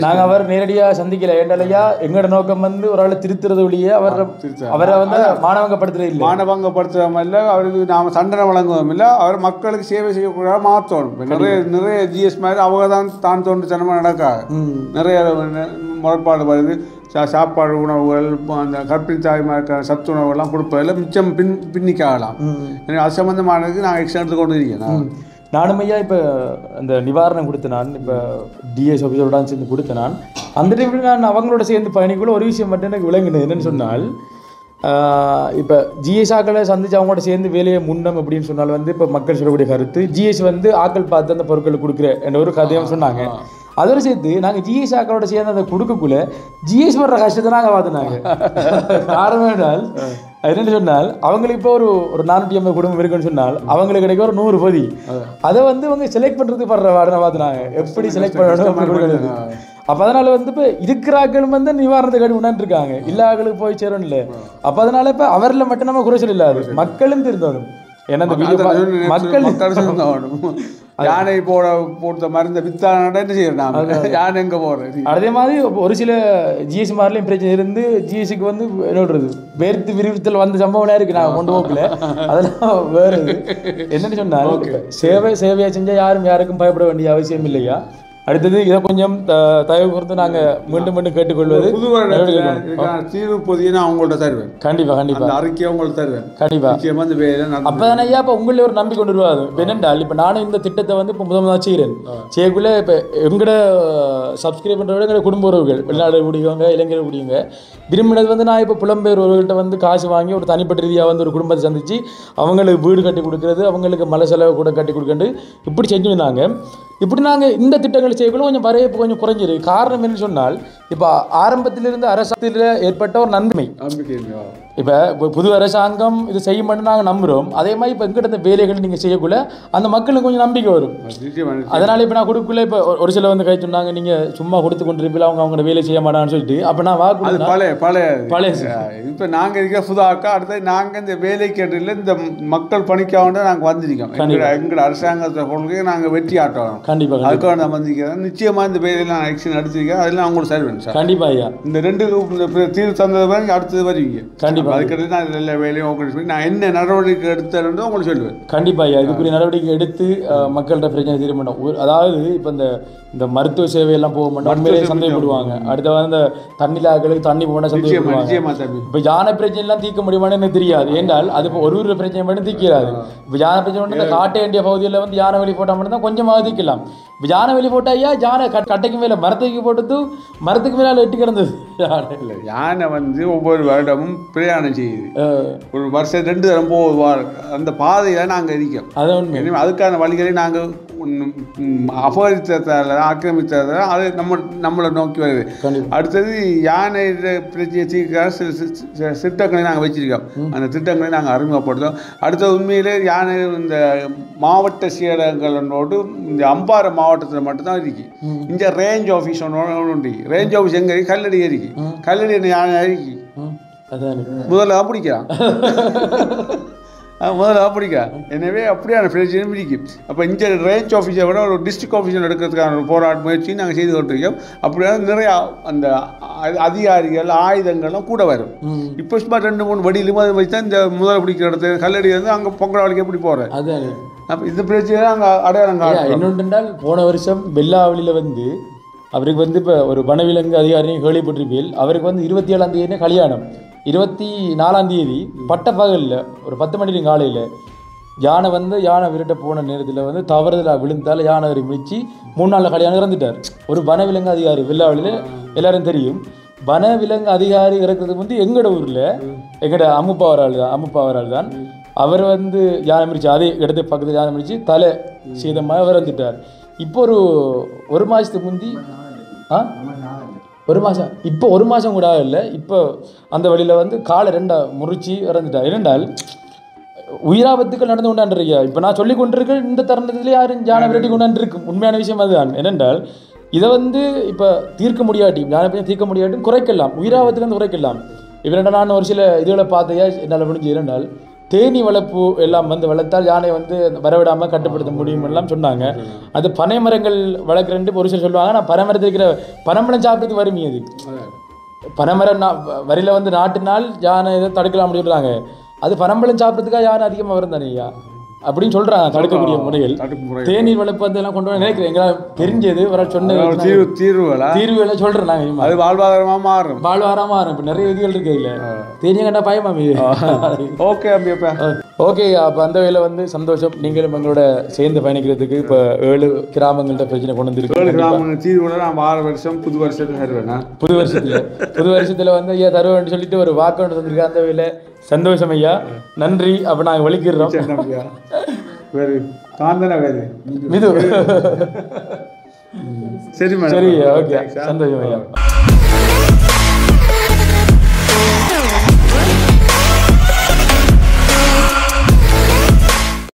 நாங்க அவர் நேரடியா சந்திக்கல. ஏண்டாலையா எங்களோட நோக்கம் வந்து ஒரு ஆளை திருத்துறது ஒழிய அவரை வந்து மானவங்கப்படுத்துறது இல்லை, மானவங்கப்படுத்துறோம் இல்லை, அவருக்கு நாம தண்டனை வழங்குவோம் இல்லை, அவர் மக்களுக்கு சேவை செய்யக்கூடாத மாற்றணும். நிறைய ஜிஎஸ் மாதிரி அவங்க தான் தோன்று சனமாக நடக்காது, நிறைய முறைப்பாடு வருது. சாப்பாடு உணவுகள், அந்த கற்பிணி தாய்மார்க்க சத்து உணவுகள்லாம் கொடுப்பதில் மிச்சம் பின்னிக்காகலாம். அது சம்பந்தமானதுக்கு நாங்கள் எக்ஸ்ட்ரா எடுத்து கொண்டு இருக்கேன். நானும் ஐயா இப்போ அந்த நிவாரணம் கொடுத்த நான் இப்போ டிஎஸ் ஆஃபீஸரோட சேர்ந்து கொடுத்த நான் அந்த டைமில் நான் அவங்களோட சேர்ந்து பயணிக்குள்ள ஒரு விஷயம் மட்டும் எனக்கு விளங்குனது என்னன்னு சொன்னால் இப்போ ஜிஎஸ் ஆக்களை சந்திச்சு அவங்களோட சேர்ந்து வேலையை முன்னம் அப்படின்னு சொன்னால் வந்து இப்போ மக்கள் சொல்லக்கூடிய கருத்து ஜிஎஸ் வந்து ஆக்கள் பார்த்து அந்த பொருட்களை கொடுக்குற என்ற ஒரு கதையும் சொன்னாங்க. அதோட சேர்த்து நாங்கள் ஜிஎஸ் ஆக்களோட சேர்ந்து அதை கொடுக்கக்குள்ள ஜிஎஸ் வர்ற கஷ்டத்தை நாங்கள் பார்த்துனாங்க. காரணம் என்றால் என்னென்னு சொன்னால் அவங்களுக்கு இப்போ ஒரு 450 குடும்பம் இருக்குன்னு சொன்னால் அவங்களுக்கு கிடைக்க ஒரு 100 பொதி அதை வந்து அவங்க செலக்ட் பண்ணுறதுக்கு படுற வாடனை பார்த்துனாங்க எப்படி செலக்ட் பண்ணணும். அப்போ அதனால வந்து இப்போ இருக்கிறாக்களும் வந்து நிவாரணத்தை கட்டி உணர்ந்துருக்காங்க இல்லாக்களுக்கு போய் சேரும் இல்லை. அப்போ அதனால இப்போ அவரில் மட்டும் நம்ம குறைச்சல் இல்லாது மக்களும் திருந்தோணும். ஏன்னா இந்த மக்கள் யானை போட்ட மருந்த வித்தான செய்யணும் யானை எங்கே போகிறது. அதே மாதிரி ஒரு சில ஜிஎஸ்சி மாதிரிலையும் பிரச்சனை இருந்து ஜிஎஸ்சிக்கு வந்து என்னோடது வேர்த்து விரிவுத்தல் வந்த சம்பவம் இருக்கு. நான் கொண்டு போக்கல அதெல்லாம் வேறு என்னன்னு சொன்னால் சேவையா செஞ்சால் யாருக்கும் பயப்பட வேண்டிய அவசியம் இல்லையா. அடுத்தது இதை கொஞ்சம் தயவு குறித்து நாங்கள் மீண்டும் மீண்டும் கேட்டுக்கொள்வது தீர்வு பொதியை நான் அவங்கள்ட்ட தருவேன். கண்டிப்பாக கண்டிப்பாக அறிக்கையை அவங்கள்ட்ட தருவேன். கண்டிப்பாக அப்போ தானே ஐயா இப்போ உங்களே ஒரு நம்பிக்கை கொண்டு வருவாது. இப்போ என்னென்றால் இப்போ நானும் இந்த திட்டத்தை வந்து இப்போ முதல் செய்கிறேன் செய்யக்குள்ளே இப்போ எங்களோட சப்ஸ்கிரைப் பண்ணுறவங்க எங்களோட குடும்ப உறவுகள் வெளிநாடு கூடியவங்க இளைஞர்கள் கூடியவங்க விரும்பினது வந்து நான் இப்போ புலம்பெயர் உறவுகள்கிட்ட வந்து காசு வாங்கி ஒரு தனிப்பட்ட ரீதியாக வந்து ஒரு குடும்பத்தை சந்தித்து அவங்களுக்கு வீடு கட்டி கொடுக்குறது அவங்களுக்கு மலை செலவு கூட கட்டி கொடுக்கண்டு இப்படி செஞ்சுருந்தாங்க. இப்படி நாங்கள் இந்த திட்டங்கள் செய்யக்குள்ள கொஞ்சம் வரவேற்பு கொஞ்சம் குறைஞ்சிருக்கு. காரணம் என்னன்னு சொன்னால் இப்போ ஆரம்பத்திலிருந்து அரசாங்கத்தில் ஏற்பட்ட ஒரு நன்மை இப்போ புது அரசாங்கம் இது செய்யும்னு நாங்கள் நம்புகிறோம். அதே மாதிரி இப்போ எங்கிட்ட இந்த வேலைகள் நீங்கள் செய்யக்குள்ள அந்த மக்களுக்கு கொஞ்சம் நம்பிக்கை வரும். அதனால் இப்போ நான் கொடுக்கல இப்போ ஒரு சில வந்து கை சொன்னாங்க நீங்கள் சும்மா கொடுத்து கொண்டு இருப்பீங்களா அவங்களோட வேலை செய்ய மாட்டான்னு சொல்லிட்டு அப்போ நான் வாக்கு பழைய இப்போ நாங்கள் இருக்க புதாக்கா அடுத்தது நாங்கள் இந்த வேலை கேட்டில் இந்த மக்கள் பணிக்காக நாங்கள் வந்திருக்கோம். எங்களோட அரசாங்கத்தை கொள்கையை நாங்கள் வெற்றி ஆட்டோம். கண்டிப்பாக அதுக்காக நான் வந்திருக்கிறேன். நிச்சயமாக இந்த வேலையில் நான் ஆக்ஷன் எடுத்திருக்கேன். அதெல்லாம் அவங்களுக்கு சரி வேணும் சார். கண்டிப்பாக ஐயா இந்த 2 தீர்வு தந்தது மாதிரி அடுத்தது வருவீங்க. கண்டிப்பாக அதுக்கடுத்து நான் எல்லா வேலையும் உங்களுக்கு நான் என்ன நடவடிக்கை எடுத்தேன்னு உங்களுக்கு சொல்லுவேன். கண்டிப்பாக ஐயா இதுக்குரிய நடவடிக்கை எடுத்து மக்கள்கிட்ட பிரச்சனை தீர்வு பண்ணோம். அதாவது இப்போ இந்த மருத்துவ சேவையெல்லாம் போக மாட்டோம் உண்மையிலேயே சந்தேகப்படுவாங்க. அடுத்த இந்த தண்ணிலாக்களுக்கு தண்ணி போனால் சந்தேகப்படுவாங்க. இப்போ யானை பிரச்சனைலாம் தீர்க்க முடியுமான்னு எனக்கு தெரியாது. ஏன்றால் அது இப்போ ஒரு பிரச்சனை மட்டும் தீர்க்கிறாது. இப்போ யானை பிரச்சனை மட்டும் இந்த காட்ட வேண்டிய பகுதியில் வந்து யானை வெளி போட்டால் மட்டும் தான் கொஞ்சமாக தீர்க்கலாம். இப்போ யானை வெளி போட்டால் ஐயா யானை கட்டைக்கு மேலே மரத்துக்கு போட்டது மரத்துக்கு மேலே எட்டி கிடந்தது. இல்லை யானை வந்து ஒவ்வொரு வருடமும் பிரயாணம் செய்யுது. ஒரு வருஷம் 2 தரம் போவார். அந்த பாதையில் நாங்கள் இருக்கோம். அது அதுக்கான வழிகளை நாங்கள் அபகரித்ததால் ஆக்கிரமித்ததால் அது நம்மளை நோக்கி வருது. அடுத்தது யானை பிரச்சனையை தீர்க்க சில திட்டங்களை நாங்கள் வச்சிருக்கோம். அந்த திட்டங்களை நாங்கள் அறிமுகப்படுத்தோம். அடுத்தது உண்மையிலே யானை இந்த மாவட்ட செயலகங்களோடு இந்த அம்பாறை மாவட்டத்தில் மட்டும்தான் இருக்கு. இந்த ரேஞ்ச் ஆஃபீஸ் ஒன்று ரேஞ்ச் ஆஃபீஸ் எங்கே இருக்கு கல்லடி இருக்கு. கல்லடி யானை இருக்கு முதல்ல பிடிக்கலாம் எனவே அப்படியான பிரச்சனையும் இருக்கு. அப்போ இந்த ரேஞ்ச் ஆஃபீஸை விட ஒரு டிஸ்ட்ரிக்ட் ஆஃபீஸில் எடுக்கிறதுக்கான ஒரு போராட்ட முயற்சி நாங்கள் செய்து கொண்டிருக்கோம். அப்படியான நிறையா அந்த அதிகாரிகள் ஆயுதங்கள்லாம் கூட வரும். இப்போ சும்மா 2-3 வடியிலும் அதை வச்சு தான் இந்த முதல் பிடிக்கிற இடத்துல கல்லடி வந்து அங்கே பொங்கலாவளிக்கு எப்படி போகிறேன். அப்போ இந்த பிரச்சனை அங்கே அடையாளம் என்னென்றால் போன வருஷம் வெள்ளாவளியில் வந்து அவருக்கு வந்து இப்போ ஒரு வனவிலங்கு அதிகாரியும் கேள்விப்பட்டிருப்பீர்கள். அவருக்கு வந்து 27ஆம் தேதி கல்யாணம். 24ஆம் தேதி பட்ட பகலில் ஒரு 10 மணி காலையில் யானை விரட்ட போன நேரத்தில் வந்து தவறுதலாக விழுந்தால் யானை வரை முடிச்சு 3 நாளில் கல்யாணம் இறந்துட்டார். ஒரு வனவிலங்கு அதிகாரி வெள்ளாவளியில் எல்லாரும் தெரியும். வனவிலங்கு அதிகாரி இறக்குறதுக்கு வந்து எங்களோட ஊரில் எங்களோட அம்முப்பாவரால் தான் அவர் வந்து யானை மிரிச்சு அதே இடத்து பக்கத்தில் யானை மிரிச்சு தலை சீதமாக இறந்துட்டார். இப்போ ஒரு மாதத்துக்கு முந்தி ஒரு மாதம் கூட இல்லை. இப்போ அந்த வழியில் வந்து காலை 2 முறிச்சு இறந்துட்டார். ஏனென்றால் உயிராபத்துக்கள் நடந்து கொண்டாண்டிருக்கியா. இப்போ நான் சொல்லி கொண்டிருக்க இந்த தருணத்திலே யாரும் யானை விரட்டி கொண்டாண்டிருக்கும். உண்மையான விஷயம் அதுதான். ஏனென்றால் இதை வந்து இப்போ தீர்க்க முடியாட்டி யானை பற்றி தீர்க்க முடியாட்டின்னு குறைக்கலாம். உயிராபத்துக்கு வந்து குறைக்கலாம். இவரெண்டா நான் ஒரு சில இதுகளை பார்த்தையா என்னால் முடிஞ்சு இரண்டால் தேனி வளர்ப்பு எல்லாம் வந்து வளர்த்தால் யானை வந்து வரவிடாமல் கட்டுப்படுத்த முடியும் எல்லாம் சொன்னாங்க. அது பனை மரங்கள் வளர்க்குறேன்ட்டு ஒரு சிலர் சொல்லுவாங்க. நான் பனைமரத்தில் இருக்கிற பனைமரம் சாப்பிட்டு வருமே அது பனைமரம் வரியில் வந்து நாட்டினால் யானை இதை தடுக்கலாம் அப்படின்றாங்க. அது பனம்பழம் சாப்பிட்றதுக்காக யானை அதிகமாக வரும் தானே ஐயா அப்படின்னு சொல்கிறாங்க. தடுக்கக்கூடிய முறைகள் தேநீர் வளர்ப்பு அதெல்லாம் கொண்டு வர நினைக்கிறேன். எங்களால் தெரிஞ்சது ஒரு சொன்ன தீர்வுகளை சொல்கிறேன் நாங்கள். அது வாழ்வாதாரமாக மாறும் இப்போ நிறைய விதிகள் இருக்கு. இல்லை தேனியை கண்டா பயமா மீது. ஓகே. ஓகே, அப்போ அந்த வேலை வந்து சந்தோஷம். நீங்களும் எங்களோட சேர்ந்து பயணிக்கிறதுக்கு இப்போ 7 கிராமங்கள்ட்ட பிரச்சனை கொண்டு வந்துருக்கு. கிராமங்கள் தீர்வு கூட நான் வார வருஷம் புது வருஷத்துக்கு தருவேண்ணா. புது வருஷத்தில் வந்து ஐயா தருவேன்னு சொல்லிட்டு ஒரு வாக்கு ஒன்று தந்திருக்கேன். அந்த வேலை சந்தோஷம் ஐயா, நன்றி. அப்போ நாங்கள் வலிக்கிறோம். வேறு காந்தன வேறு மிது சரி மேடம். சரி, ஓகே, சந்தோஷம் ஐயா.